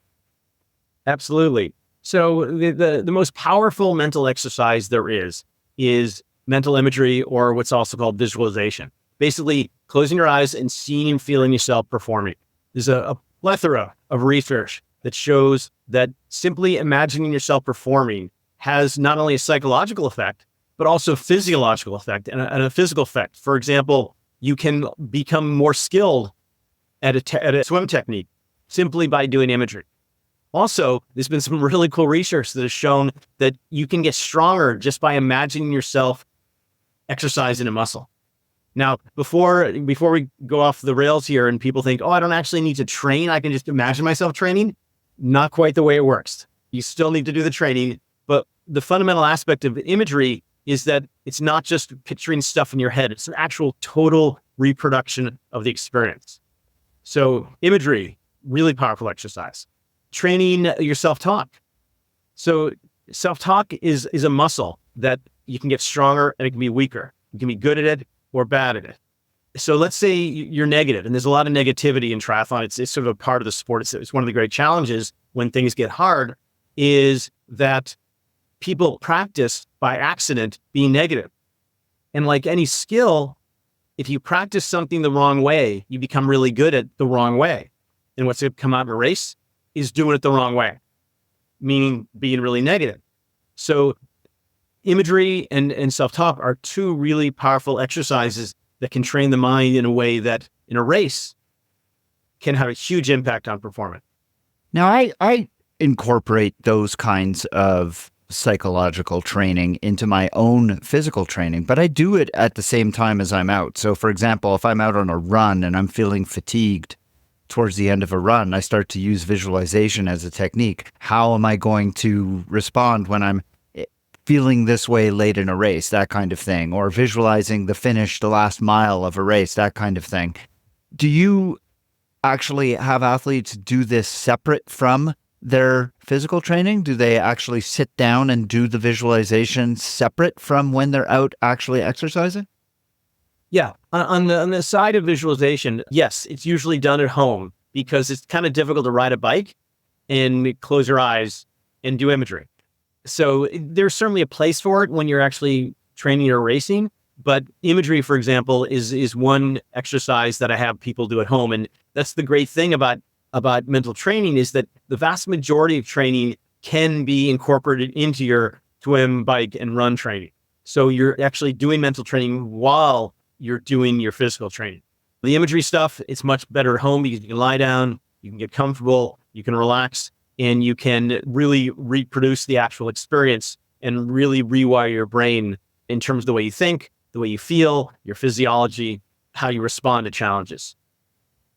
Absolutely. So the most powerful mental exercise there is mental imagery, or what's also called visualization. Basically, closing your eyes and seeing and feeling yourself performing. There's a plethora of research that shows that simply imagining yourself performing has not only a psychological effect, but also a physiological effect and a physical effect. For example, you can become more skilled at a swim technique simply by doing imagery. Also, there's been some really cool research that has shown that you can get stronger just by imagining yourself exercising a muscle. Now, before we go off the rails here and people think, oh, I don't actually need to train, I can just imagine myself training. Not quite the way it works. You still need to do the training, but the fundamental aspect of imagery is that it's not just picturing stuff in your head, it's an actual total reproduction of the experience. So imagery, really powerful exercise. Training your self-talk. So self-talk is a muscle that you can get stronger and it can be weaker. You can be good at it or bad at it. So let's say you're negative, and there's a lot of negativity in triathlon. It's sort of a part of the sport. It's one of the great challenges when things get hard is that people practice by accident being negative. And like any skill, if you practice something the wrong way, you become really good at the wrong way. And what's going to come out in a race is doing it the wrong way, meaning being really negative. So imagery and self-talk are two really powerful exercises that can train the mind in a way that in a race can have a huge impact on performance. Now, I incorporate those kinds of psychological training into my own physical training, but I do it at the same time as I'm out. So, for example, if I'm out on a run and I'm feeling fatigued towards the end of a run, I start to use visualization as a technique. How am I going to respond when I'm feeling this way late in a race, that kind of thing, or visualizing the finish, the last mile of a race, that kind of thing. Do you actually have athletes do this separate from their physical training? Do they actually sit down and do the visualization separate from when they're out actually exercising? Yeah, on the side of visualization, yes, it's usually done at home because it's kind of difficult to ride a bike and close your eyes and do imagery. So there's certainly a place for it when you're actually training or racing, but imagery, for example, is one exercise that I have people do at home. And that's the great thing about mental training is that the vast majority of training can be incorporated into your swim, bike, and run training. So you're actually doing mental training while you're doing your physical training. The imagery stuff, it's much better at home because you can lie down, you can get comfortable, you can relax, and you can really reproduce the actual experience and really rewire your brain in terms of the way you think, the way you feel, your physiology, how you respond to challenges.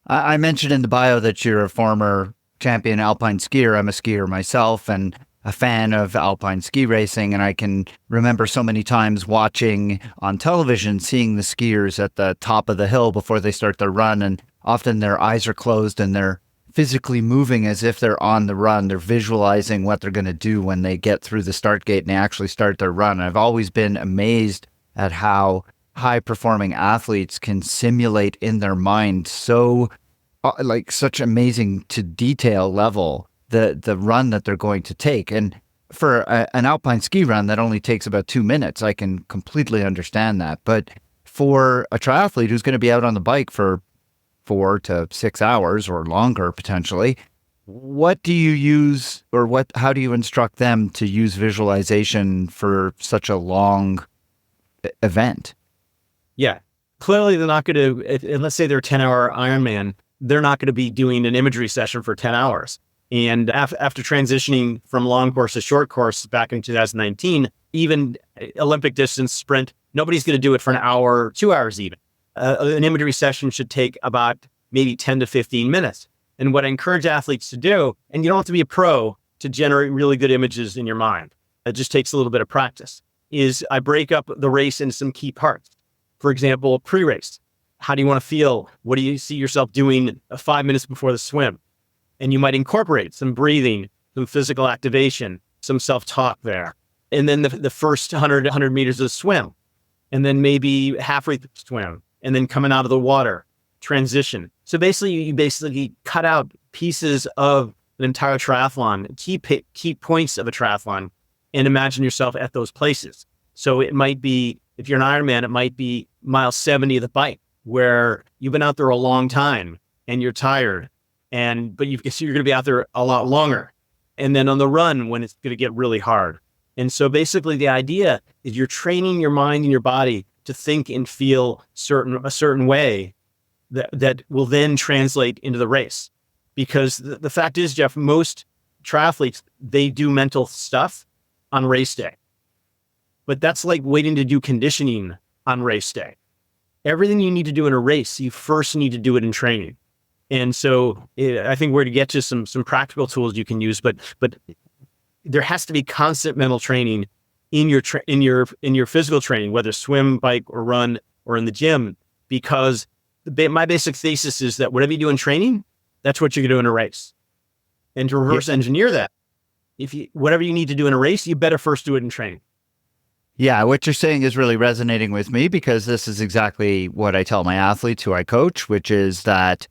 I mentioned in the bio that you're a former champion alpine skier. I'm a skier myself and a fan of alpine ski racing. And I can remember so many times watching on television, seeing the skiers at the top of the hill before they start their run. And often their eyes are closed and they're physically moving as if they're on the run. They're visualizing what they're going to do when they get through the start gate and they actually start their run. And I've always been amazed at how high-performing athletes can simulate in their mind so, such amazing to detail level the run that they're going to take. And for an alpine ski run that only takes about 2 minutes, I can completely understand that. But for a triathlete who's going to be out on the bike for 4 to 6 hours or longer potentially, what do you use, or how do you instruct them to use visualization for such a long event? Yeah, clearly they're not going to, and let's say they're a 10-hour Ironman, they're not going to be doing an imagery session for 10 hours. And after transitioning from long course to short course back in 2019, even Olympic distance sprint, nobody's going to do it for an hour or 2 hours even. An imagery session should take about maybe 10 to 15 minutes. And what I encourage athletes to do, and you don't have to be a pro to generate really good images in your mind, it just takes a little bit of practice, is I break up the race into some key parts. For example, pre-race. How do you want to feel? What do you see yourself doing 5 minutes before the swim? And you might incorporate some breathing, some physical activation, some self-talk there. And then the first 100 meters of the swim. And then maybe halfway through the swim. And then coming out of the water, transition. So basically, you cut out pieces of an entire triathlon, key points of a triathlon, and imagine yourself at those places. So it might be, if you're an Ironman, it might be mile 70 of the bike, where you've been out there a long time and you're tired, but you're going to be out there a lot longer. And then on the run, when it's going to get really hard. And so basically the idea is you're training your mind and your body to think and feel a certain way that will then translate into the race. Because the fact is, Jeff, most triathletes, they do mental stuff on race day. But that's like waiting to do conditioning on race day. Everything you need to do in a race, you first need to do it in training. And so I think we're to get to some practical tools you can use, but there has to be constant mental training in your physical training, whether swim, bike, or run, or in the gym, because my basic thesis is that whatever you do in training, that's what you're going to do in a race. And to reverse engineer that, whatever you need to do in a race, you better first do it in training. Yeah, what you're saying is really resonating with me, because this is exactly what I tell my athletes who I coach, which is that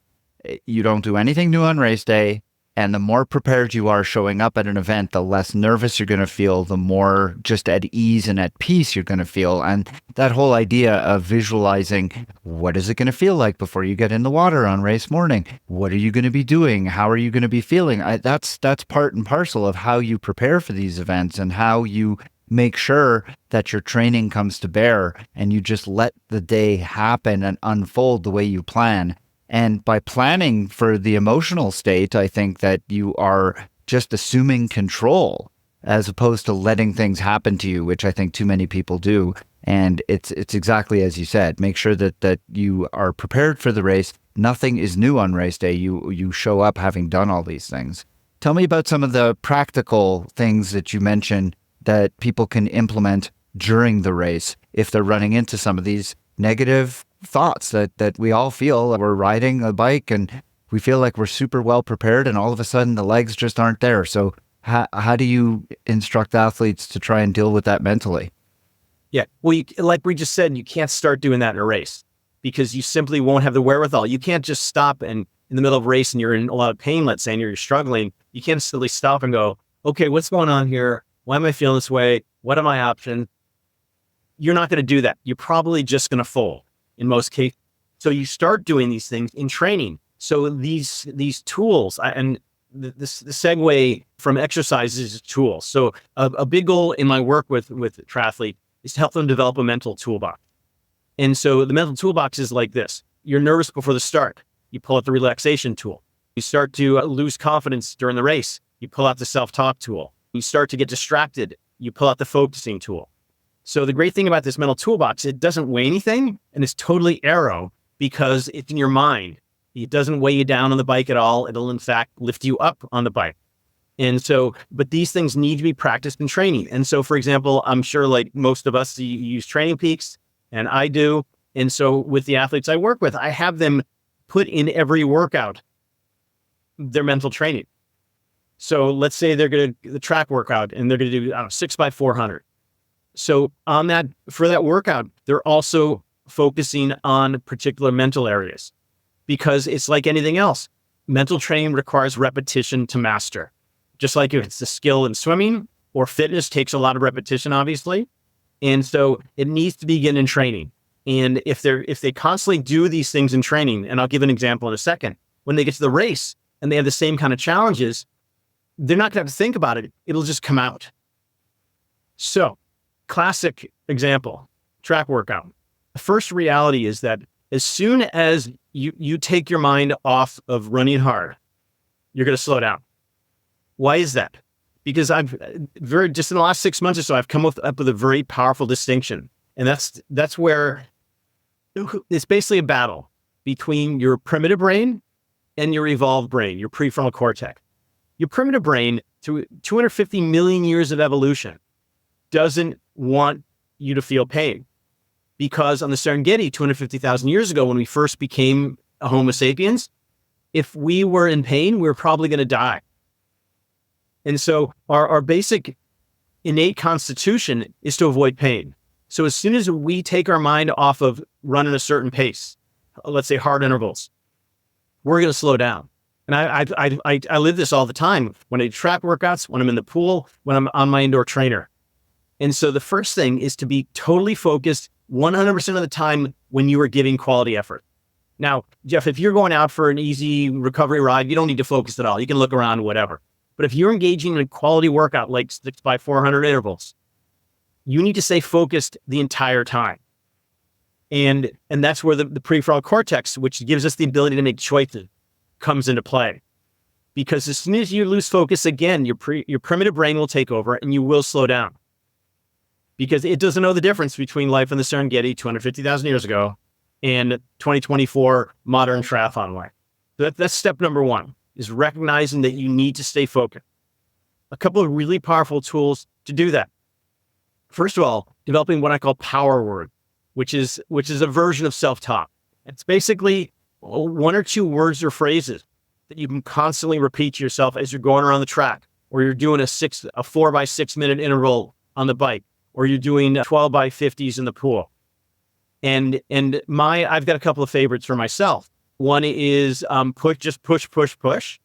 you don't do anything new on race day. And the more prepared you are showing up at an event, the less nervous you're going to feel, the more just at ease and at peace you're going to feel. And that whole idea of visualizing, what is it going to feel like before you get in the water on race morning? What are you going to be doing? How are you going to be feeling? That's part and parcel of how you prepare for these events and how you make sure that your training comes to bear, and you just let the day happen and unfold the way you plan. And by planning for the emotional state, I think that you are just assuming control as opposed to letting things happen to you, which I think too many people do. And it's exactly as you said. Make sure that you are prepared for the race. Nothing is new on race day. You show up having done all these things. Tell me about some of the practical things that you mentioned that people can implement during the race if they're running into some of these negative thoughts that we all feel. We're riding a bike and we feel like we're super well prepared, and all of a sudden the legs just aren't there. So how do you instruct athletes to try and deal with that mentally? Yeah, well, like we just said, you can't start doing that in a race because you simply won't have the wherewithal. You can't just stop and in the middle of a race and you're in a lot of pain, let's say, and you're struggling. You can't simply stop and go, okay, what's going on here? Why am I feeling this way? What are my options? You're not going to do that. You're probably just going to fold in most cases. So you start doing these things in training. So these tools, and the segue from exercises is tools. So a big goal in my work with triathletes is to help them develop a mental toolbox. And so the mental toolbox is like this. You're nervous before the start. You pull out the relaxation tool. You start to lose confidence during the race. You pull out the self-talk tool. You start to get distracted. You pull out the focusing tool. So the great thing about this mental toolbox, it doesn't weigh anything, and it's totally aero because it's in your mind. It doesn't weigh you down on the bike at all. It'll in fact lift you up on the bike. And so, but these things need to be practiced in training. And so, for example, I'm sure like most of us, you use Training Peaks, and I do. And so with the athletes I work with, I have them put in every workout their mental training. So let's say they're going to the track workout and they're going to do 6x400. So for that workout, they're also focusing on particular mental areas because it's like anything else. Mental training requires repetition to master. Just like if it's a skill in swimming or fitness takes a lot of repetition, obviously. And so it needs to begin in training. And if they constantly do these things in training, and I'll give an example in a second, when they get to the race and they have the same kind of challenges, they're not going to have to think about it. It'll just come out. So, classic example, track workout. The first reality is that as soon as you take your mind off of running hard, you're going to slow down. Why is that? Because just in the last 6 months or so, I've come up with a very powerful distinction. And that's where it's basically a battle between your primitive brain and your evolved brain, your prefrontal cortex. Your primitive brain, through 250 million years of evolution, doesn't want you to feel pain. Because on the Serengeti, 250,000 years ago, when we first became a Homo sapiens, if we were in pain, we were probably going to die. And so our basic innate constitution is to avoid pain. So as soon as we take our mind off of running a certain pace, let's say hard intervals, we're going to slow down. And I live this all the time when I do track workouts, when I'm in the pool, when I'm on my indoor trainer. And so the first thing is to be totally focused 100% of the time when you are giving quality effort. Now, Jeff, if you're going out for an easy recovery ride, you don't need to focus at all. You can look around, whatever. But if you're engaging in a quality workout like 6x400 intervals, you need to stay focused the entire time. And that's where the prefrontal cortex, which gives us the ability to make choices, comes into play. because as soon as you lose focus again, your primitive brain will take over and you will slow down because it doesn't know the difference between life in the Serengeti 250,000 years ago and 2024 modern triathlon life. So that's step number one, is recognizing that you need to stay focused. A couple of really powerful tools to do that. First of all, developing what I call power word, which is a version of self-talk. It's basically one or two words or phrases that you can constantly repeat to yourself as you're going around the track, or you're doing a 4 by 6 minute interval on the bike, or you're doing 12 by 50s in the pool. And I've got a couple of favorites for myself. One is push.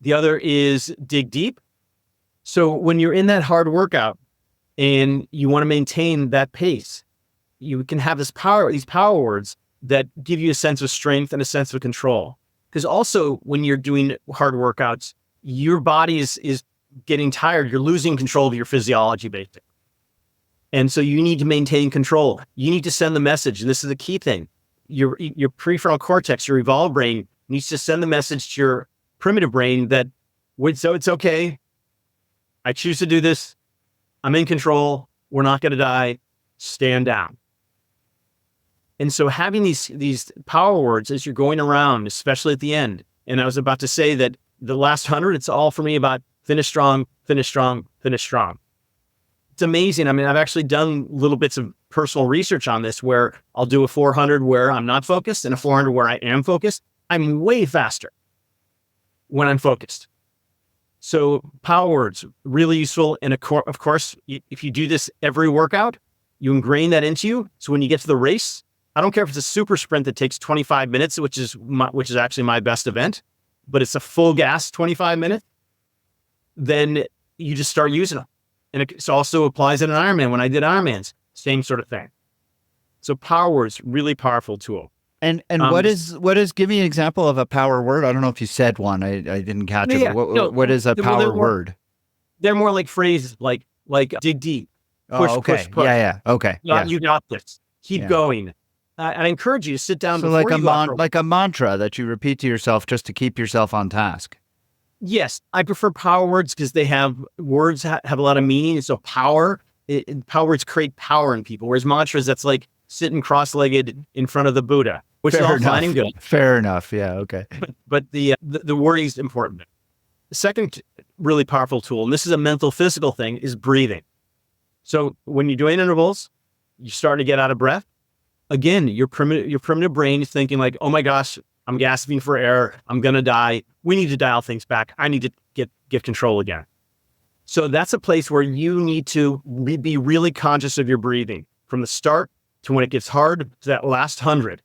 The other is dig deep. So when you're in that hard workout and you want to maintain that pace, you can have these power words that give you a sense of strength and a sense of control. Because also when you're doing hard workouts, your body is getting tired. You're losing control of your physiology, basically. And so you need to maintain control. You need to send the message. And this is the key thing. Your prefrontal cortex, your evolved brain, needs to send the message to your primitive brain that, so it's okay. I choose to do this. I'm in control. We're not going to die. Stand down. And so having these power words as you're going around, especially at the end, and I was about to say that the last 100, it's all for me about finish strong, finish strong, finish strong. It's amazing. I mean, I've actually done little bits of personal research on this where I'll do a 400 where I'm not focused and a 400 where I am focused. I'm way faster when I'm focused. So power words, really useful. And of course, if you do this every workout, you ingrain that into you. So when you get to the race, I don't care if it's a super sprint that takes 25 minutes, which is actually my best event, but it's a full gas 25 minutes, then you just start using them. And it also applies in an Ironman. When I did Ironmans, same sort of thing. So power words, really powerful tool. And what is, give me an example of a power word? I don't know if you said one. I didn't catch it. But what is a power word? They're more like phrases like dig deep, push, push. Yeah. Okay. You got this. Keep going. I encourage you to sit down. So like a mantra that you repeat to yourself just to keep yourself on task. Yes, I prefer power words because they have words have a lot of meaning. So power words create power in people. Whereas mantras, that's like sitting cross-legged in front of the Buddha, which is all fine and good. Fair enough. Yeah. Okay. But the wording is important. The second really powerful tool, and this is a mental physical thing, is breathing. So when you're doing intervals, you're starting to get out of breath. Again, your primitive brain is thinking like, oh my gosh, I'm gasping for air. I'm going to die. We need to dial things back. I need to get control again. So that's a place where you need to be really conscious of your breathing from the start to when it gets hard to that last 100.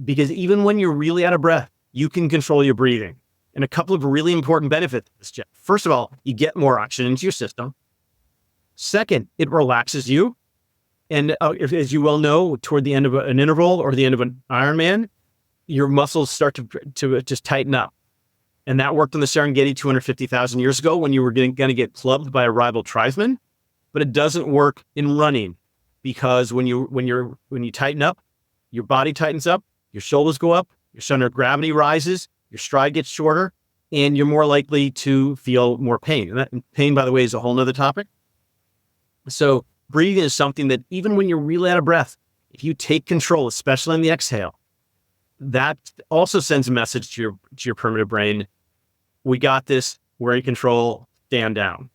Because even when you're really out of breath, you can control your breathing. And a couple of really important benefits of this, Jeff. First of all, you get more oxygen into your system. Second, it relaxes you. And as you well know, toward the end of an interval or the end of an Ironman, your muscles start to just tighten up. And that worked on the Serengeti 250,000 years ago when you were going to get clubbed by a rival tribesman. But it doesn't work in running because when you tighten up, your body tightens up, your shoulders go up, your center of gravity rises, your stride gets shorter, and you're more likely to feel more pain. And that pain, by the way, is a whole nother topic. So breathing is something that even when you're really out of breath, if you take control, especially in the exhale, that also sends a message to your primitive brain. We got this. We're in control. Stand down.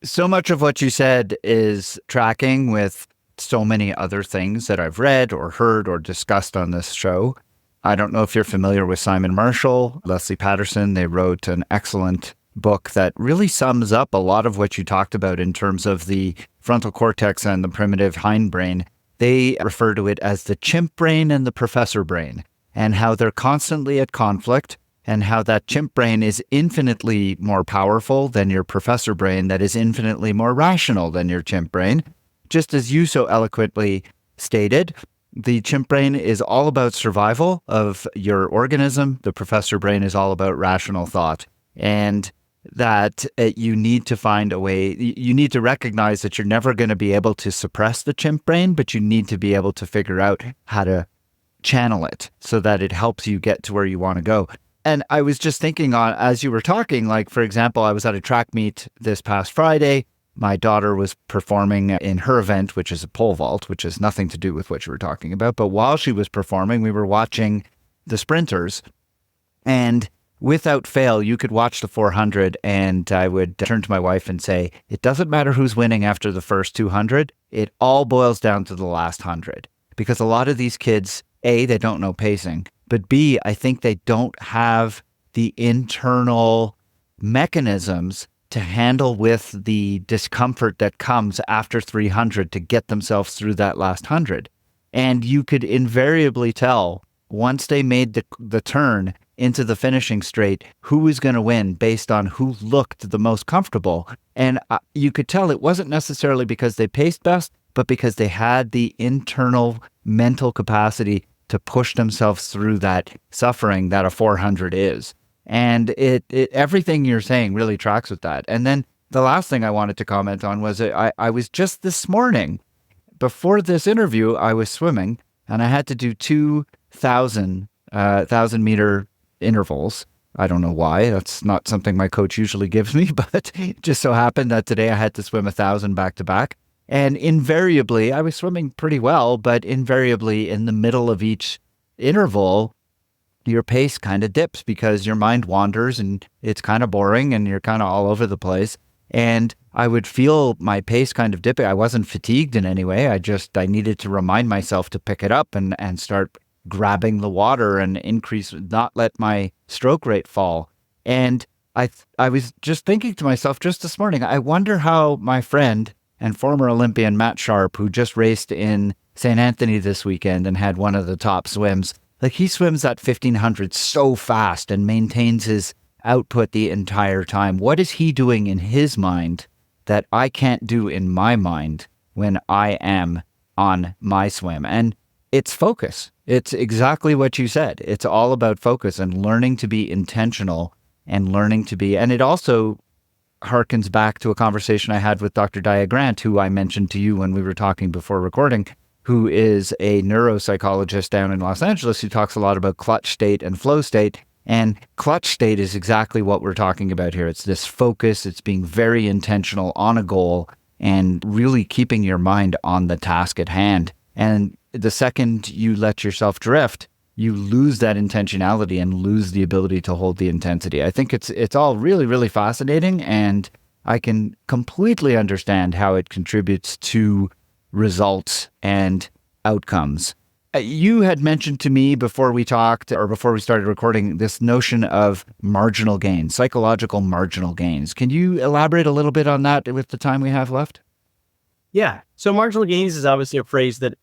So much of what you said is tracking with so many other things that I've read or heard or discussed on this show. I don't know if you're familiar with Simon Marshall, Leslie Patterson. They wrote an excellent book that really sums up a lot of what you talked about in terms of the frontal cortex and the primitive hindbrain. They refer to it as the chimp brain and the professor brain, and how they're constantly at conflict, and how that chimp brain is infinitely more powerful than your professor brain that is infinitely more rational than your chimp brain. Just as you so eloquently stated, the chimp brain is all about survival of your organism. The professor brain is all about rational thought. And that you need to find a way, you need to recognize that you're never going to be able to suppress the chimp brain, but you need to be able to figure out how to channel it so that it helps you get to where you want to go. And I was just thinking on, as you were talking, like, for example, I was at a track meet this past Friday. My daughter was performing in her event, which is a pole vault, which has nothing to do with what you were talking about. But while she was performing, we were watching the sprinters. And without fail, you could watch the 400 and I would turn to my wife and say, it doesn't matter who's winning after the first 200. It all boils down to the last 100. Because a lot of these kids, A, they don't know pacing. But B, I think they don't have the internal mechanisms to handle with the discomfort that comes after 300 to get themselves through that last 100. And you could invariably tell once they made the turn into the finishing straight, who was going to win based on who looked the most comfortable. And you could tell it wasn't necessarily because they paced best, but because they had the internal mental capacity to push themselves through that suffering that a 400 is. And it everything you're saying really tracks with that. And then the last thing I wanted to comment on was I was just this morning, before this interview, I was swimming and I had to do 2,000 1,000-meter intervals. I don't know why. That's not something my coach usually gives me, but it just so happened that today I had to swim 1,000 back to back. And invariably, I was swimming pretty well, but invariably in the middle of each interval, your pace kind of dips because your mind wanders and it's kind of boring and you're kind of all over the place. And I would feel my pace kind of dipping. I wasn't fatigued in any way. I needed to remind myself to pick it up and start grabbing the water and increase, not let my stroke rate fall. And I was just thinking to myself just this morning, I wonder how my friend and former Olympian Matt Sharp, who just raced in St. Anthony this weekend and had one of the top swims, like he swims that 1,500 so fast and maintains his output the entire time. What is he doing in his mind that I can't do in my mind when I am on my swim? And it's focus. It's exactly what you said. It's all about focus and learning to be intentional and learning to be, and it also harkens back to a conversation I had with Dr. Dia Grant, who I mentioned to you when we were talking before recording, who is a neuropsychologist down in Los Angeles who talks a lot about clutch state and flow state. And clutch state is exactly what we're talking about here. It's this focus. It's being very intentional on a goal and really keeping your mind on the task at hand. And the second you let yourself drift, you lose that intentionality and lose the ability to hold the intensity. I think it's all really, really fascinating, and I can completely understand how it contributes to results and outcomes. You had mentioned to me before we talked or before we started recording this notion of marginal gains, psychological marginal gains. Can you elaborate a little bit on that with the time we have left? Yeah. So marginal gains is obviously a phrase that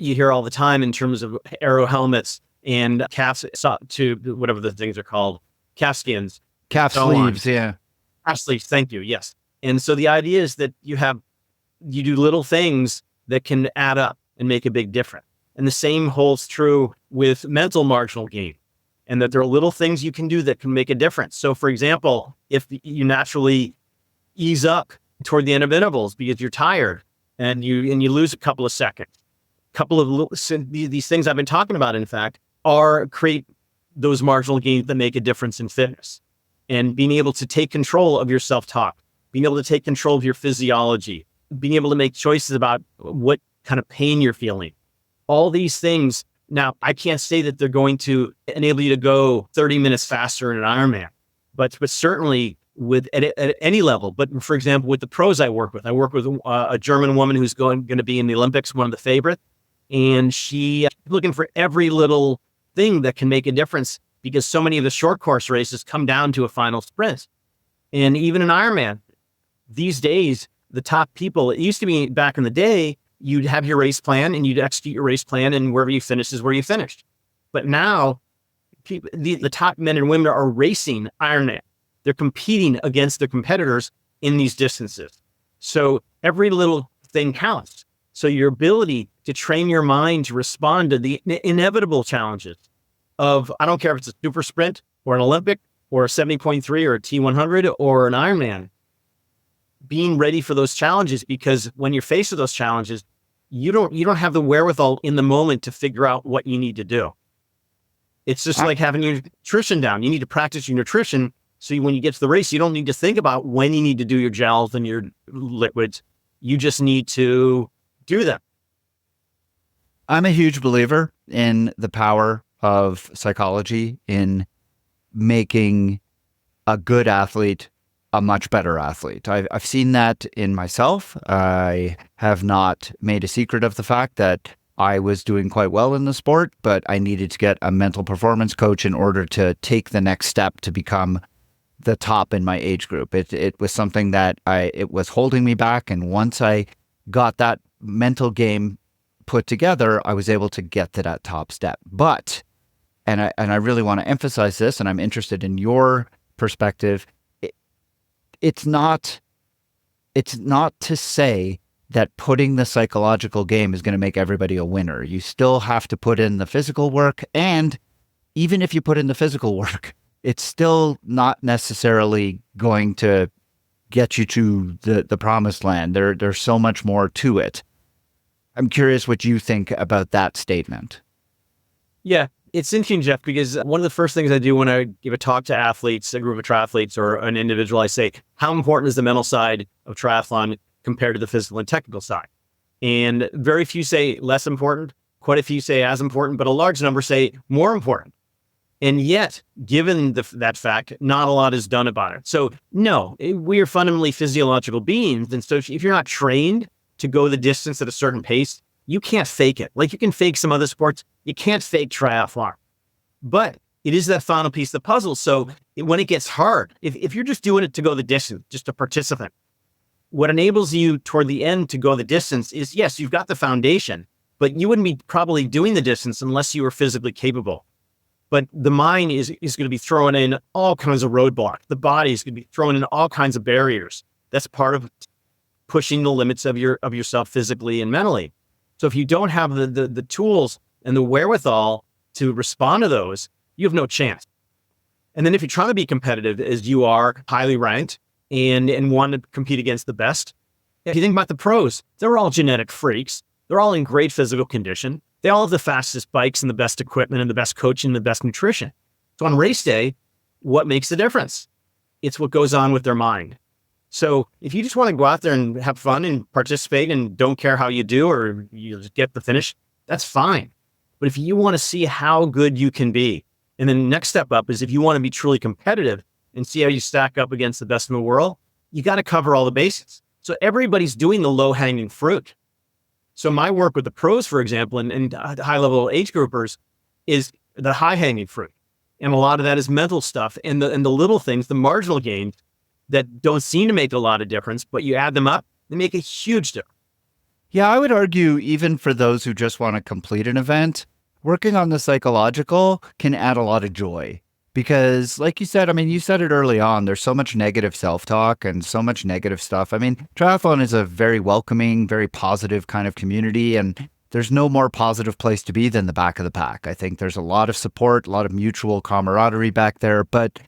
you hear all the time in terms of aero helmets and calf to whatever the things are called, calf skins. Calf sleeves, yeah. Calf sleeves, thank you, yes. And so the idea is that you do little things that can add up and make a big difference. And the same holds true with mental marginal gain, and that there are little things you can do that can make a difference. So for example, if you naturally ease up toward the end of intervals because you're tired and you lose a couple of seconds, these things I've been talking about, in fact, create those marginal gains that make a difference in fitness. And being able to take control of your self-talk, being able to take control of your physiology, being able to make choices about what kind of pain you're feeling. All these things. Now, I can't say that they're going to enable you to go 30 minutes faster in an Ironman, but certainly at any level. But for example, with the pros I work with a German woman who's going to be in the Olympics, one of the favorites, and she looking for every little thing that can make a difference, because so many of the short course races come down to a final sprint. And even an Ironman, these days, the top people, it used to be back in the day, you'd have your race plan and you'd execute your race plan, and wherever you finish is where you finished. But now the top men and women are racing Ironman. They're competing against their competitors in these distances. So every little thing counts. So your ability to train your mind to respond to the inevitable challenges of, I don't care if it's a super sprint or an Olympic or a 70.3 or a T100 or an Ironman, being ready for those challenges, because when you're faced with those challenges, you don't have the wherewithal in the moment to figure out what you need to do. It's just like having your nutrition down. You need to practice your nutrition. So when you get to the race, you don't need to think about when you need to do your gels and your liquids. You just need to do them. I'm a huge believer in the power of psychology in making a good athlete a much better athlete. I've seen that in myself. I have not made a secret of the fact that I was doing quite well in the sport, but I needed to get a mental performance coach in order to take the next step to become the top in my age group. It was something that it was holding me back. And once I got that mental game put together, I was able to get to that top step. But, and I really want to emphasize this, and I'm interested in your perspective, it's not to say that putting the psychological game is going to make everybody a winner. You still have to put in the physical work. And even if you put in the physical work, it's still not necessarily going to get you to the promised land. There's so much more to it. I'm curious what you think about that statement. Yeah, it's interesting, Jeff, because one of the first things I do when I give a talk to athletes, a group of triathletes or an individual, I say, how important is the mental side of triathlon compared to the physical and technical side? And very few say less important, quite a few say as important, but a large number say more important. And yet, given that fact, not a lot is done about it. So no, we are fundamentally physiological beings. And so if you're not trained to go the distance at a certain pace, you can't fake it. Like you can fake some other sports, you can't fake triathlon. But it is that final piece of the puzzle. So when it gets hard, if you're just doing it to go the distance, just a participant, what enables you toward the end to go the distance is, yes, you've got the foundation, but you wouldn't be probably doing the distance unless you were physically capable. But the mind is going to be throwing in all kinds of roadblocks. The body is going to be throwing in all kinds of barriers. That's part of pushing the limits of yourself physically and mentally. So if you don't have the tools and the wherewithal to respond to those, you have no chance. And then if you're trying to be competitive, as you are highly ranked and want to compete against the best, if you think about the pros, they're all genetic freaks. They're all in great physical condition. They all have the fastest bikes and the best equipment and the best coaching and the best nutrition. So on race day, what makes the difference? It's what goes on with their mind. So if you just want to go out there and have fun and participate and don't care how you do or you just get the finish, that's fine. But if you want to see how good you can be, and then the next step up is if you want to be truly competitive and see how you stack up against the best in the world, you got to cover all the bases. So everybody's doing the low-hanging fruit. So my work with the pros, for example, and high-level age groupers is the high-hanging fruit. And a lot of that is mental stuff and the little things, the marginal gains that don't seem to make a lot of difference, but you add them up, they make a huge difference. Yeah, I would argue even for those who just want to complete an event, working on the psychological can add a lot of joy. Because like you said, I mean, you said it early on, there's so much negative self-talk and so much negative stuff. I mean, triathlon is a very welcoming, very positive kind of community, and there's no more positive place to be than the back of the pack. I think there's a lot of support, a lot of mutual camaraderie back there, but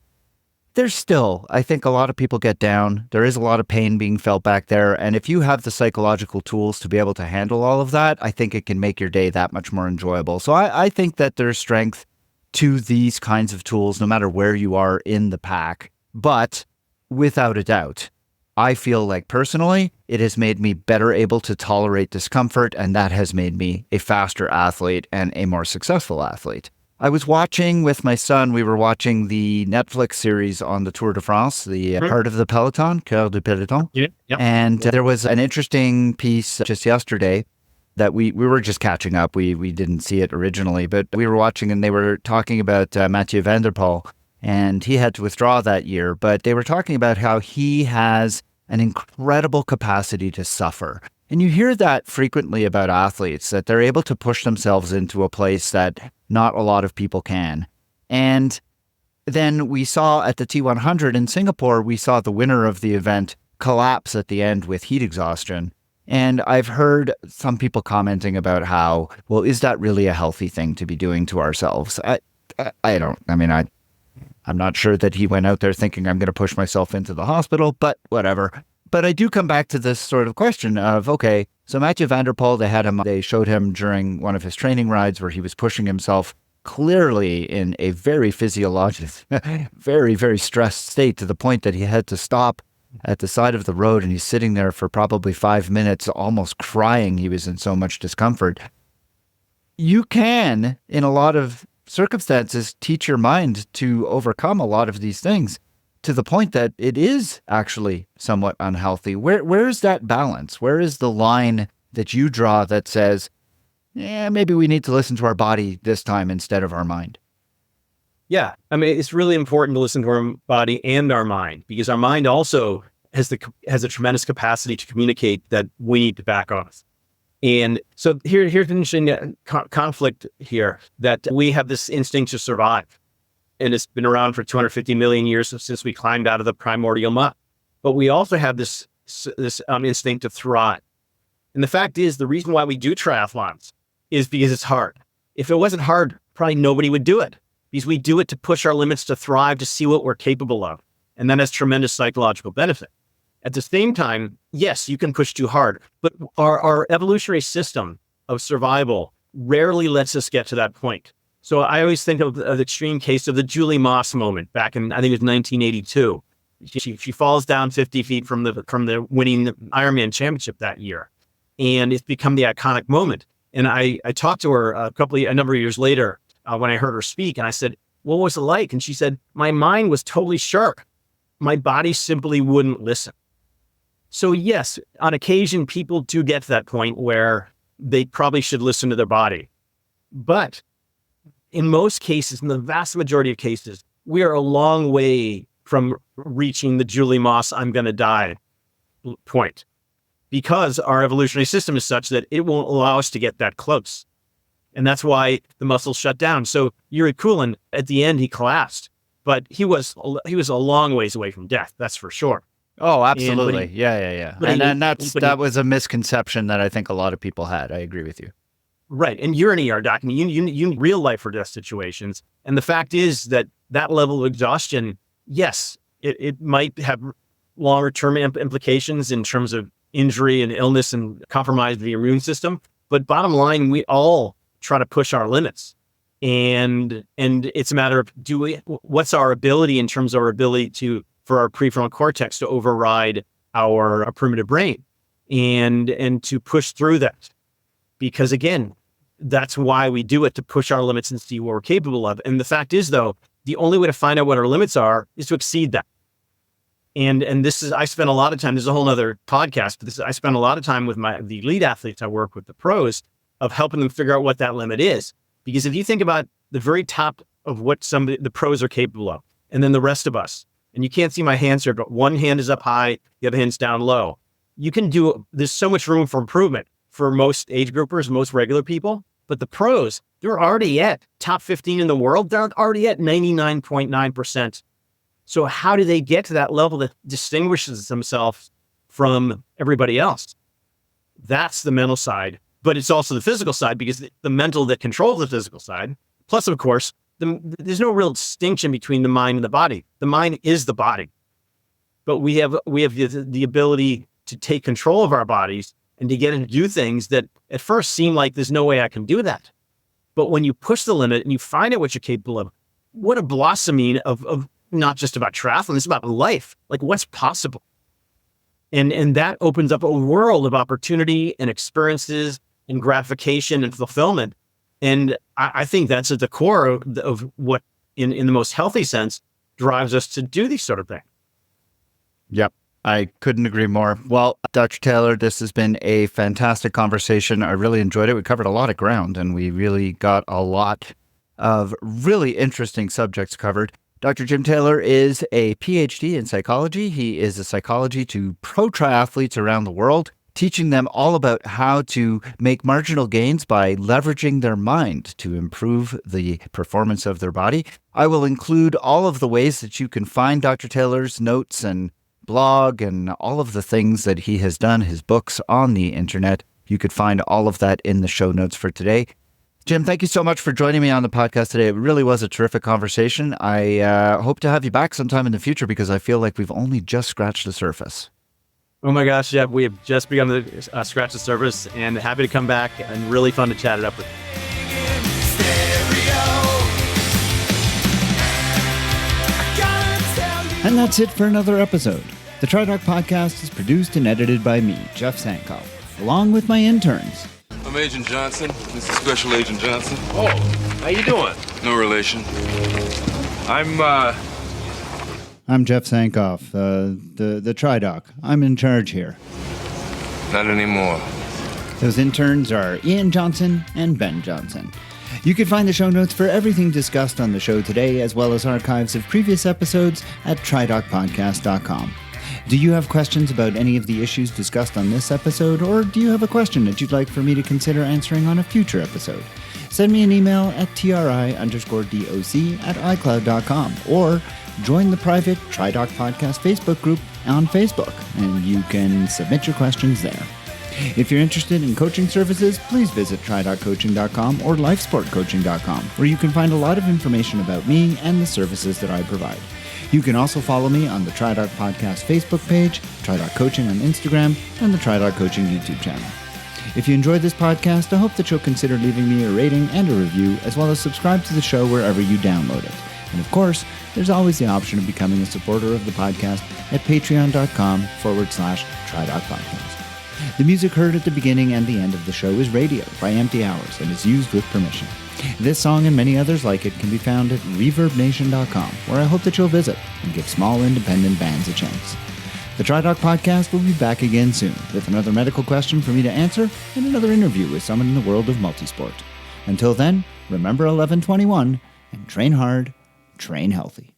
there's still, I think a lot of people get down. There is a lot of pain being felt back there. And if you have the psychological tools to be able to handle all of that, I think it can make your day that much more enjoyable. So I think that there's strength to these kinds of tools, no matter where you are in the pack. But without a doubt, I feel like personally, it has made me better able to tolerate discomfort, and that has made me a faster athlete and a more successful athlete. I was watching with my son, we were watching the Netflix series on the Tour de France, the Heart of the Peloton, Cœur du Peloton. Yeah. And there was an interesting piece just yesterday that we were just catching up. We didn't see it originally, but we were watching and they were talking about Mathieu van der Poel, and he had to withdraw that year. But they were talking about how he has an incredible capacity to suffer. And you hear that frequently about athletes, that they're able to push themselves into a place that not a lot of people can. And then we saw at the T100 in Singapore, we saw the winner of the event collapse at the end with heat exhaustion. And I've heard some people commenting about how, well, is that really a healthy thing to be doing to ourselves? I'm not sure that he went out there thinking I'm going to push myself into the hospital, but whatever. But I do come back to this sort of question of, okay, so Mathieu van der Poel, they showed him during one of his training rides where he was pushing himself clearly in a very physiological, very, very stressed state, to the point that he had to stop at the side of the road, and he's sitting there for probably 5 minutes, almost crying. He was in so much discomfort. You can, in a lot of circumstances, teach your mind to overcome a lot of these things, to the point that it is actually somewhat unhealthy. Where is that balance? Where is the line that you draw that says, yeah, maybe we need to listen to our body this time instead of our mind? Yeah. I mean, it's really important to listen to our body and our mind, because our mind also has a tremendous capacity to communicate that we need to back off. And so here's an interesting conflict here, that we have this instinct to survive. And it's been around for 250 million years since we climbed out of the primordial mud. But we also have this instinct to thrive. And the fact is, the reason why we do triathlons is because it's hard. If it wasn't hard, probably nobody would do it, because we do it to push our limits, to thrive, to see what we're capable of. And that has tremendous psychological benefit. At the same time, yes, you can push too hard, but our evolutionary system of survival rarely lets us get to that point. So I always think of the extreme case of the Julie Moss moment back in, I think it was 1982. She falls down 50 feet from the winning Ironman championship that year. And it's become the iconic moment. And I talked to her a number of years later when I heard her speak, and I said, what was it like? And she said, my mind was totally sharp. My body simply wouldn't listen. So yes, on occasion, people do get to that point where they probably should listen to their body. But in most cases, in the vast majority of cases, we are a long way from reaching the Julie Moss, I'm going to die point, because our evolutionary system is such that it won't allow us to get that close. And that's why the muscles shut down. So Yuri Kulin, at the end, he collapsed, but he was a long ways away from death. That's for sure. Oh, absolutely. Yeah. And that was a misconception that I think a lot of people had. I agree with you. Right. And you're an ER doc, and you real life or death situations. And the fact is that level of exhaustion, yes, it might have longer term implications in terms of injury and illness and compromise of the immune system. But bottom line, we all try to push our limits. And it's a matter of what's our ability in terms of our ability for our prefrontal cortex to override our primitive brain and to push through that. Because again, that's why we do it, to push our limits and see what we're capable of. And the fact is, though, the only way to find out what our limits are is to exceed that. And I spent a lot of time, there's a whole other podcast, but I spent a lot of time with the elite athletes I work with, the pros, of helping them figure out what that limit is. Because if you think about the very top of what the pros are capable of, and then the rest of us, and you can't see my hands here, but one hand is up high, the other hand's down low. There's so much room for improvement for most age groupers, most regular people. But the pros, they're already at top 15 in the world. They're already at 99.9%. So how do they get to that level that distinguishes themselves from everybody else? That's the mental side, but it's also the physical side, because the mental that controls the physical side. Plus, of course, there's no real distinction between the mind and the body. The mind is the body, but we have the ability to take control of our bodies and to get into do things that at first seem like there's no way I can do that. But when you push the limit and you find out what you're capable of, what a blossoming of not just about triathlon, it's about life, like what's possible. And that opens up a world of opportunity and experiences and gratification and fulfillment. And I think that's at the core of what, in the most healthy sense, drives us to do these sort of things. Yep. I couldn't agree more. Well, Dr. Taylor, this has been a fantastic conversation. I really enjoyed it. We covered a lot of ground, and we really got a lot of really interesting subjects covered. Dr. Jim Taylor is a PhD in psychology. He is a psychology to pro triathletes around the world, teaching them all about how to make marginal gains by leveraging their mind to improve the performance of their body. I will include all of the ways that you can find Dr. Taylor's notes and blog and all of the things that he has done, his books on the internet. You could find all of that in the show notes for today. Jim, thank you so much for joining me on the podcast today. It really was a terrific conversation. I hope to have you back sometime in the future, because I feel like we've only just scratched the surface. Oh my gosh, Jeff, we have just begun to scratch the surface, and happy to come back, and really fun to chat it up with you. Stereo. And that's it for another episode. The TriDoc Podcast is produced and edited by me, Jeff Sankoff, along with my interns. I'm Agent Johnson. This is Special Agent Johnson. Oh, how you doing? No relation. I'm Jeff Sankoff, the TriDoc. I'm in charge here. Not anymore. Those interns are Ian Johnson and Ben Johnson. You can find the show notes for everything discussed on the show today, as well as archives of previous episodes at tridocpodcast.com. Do you have questions about any of the issues discussed on this episode, or do you have a question that you'd like for me to consider answering on a future episode? Send me an email at tri_doc@icloud.com, or join the private TriDoc Podcast Facebook group on Facebook, and you can submit your questions there. If you're interested in coaching services, please visit tridoccoaching.com or lifesportcoaching.com, where you can find a lot of information about me and the services that I provide. You can also follow me on the TriDoc Podcast Facebook page, TriDoc Coaching on Instagram, and the TriDoc Coaching YouTube channel. If you enjoyed this podcast, I hope that you'll consider leaving me a rating and a review, as well as subscribe to the show wherever you download it. And of course, there's always the option of becoming a supporter of the podcast at patreon.com/TriDoc Podcast. The music heard at the beginning and the end of the show is Radio by Empty Hours and is used with permission. This song and many others like it can be found at ReverbNation.com, where I hope that you'll visit and give small independent bands a chance. The TriDoc Podcast will be back again soon with another medical question for me to answer and another interview with someone in the world of multisport. Until then, remember 1121 and train hard, train healthy.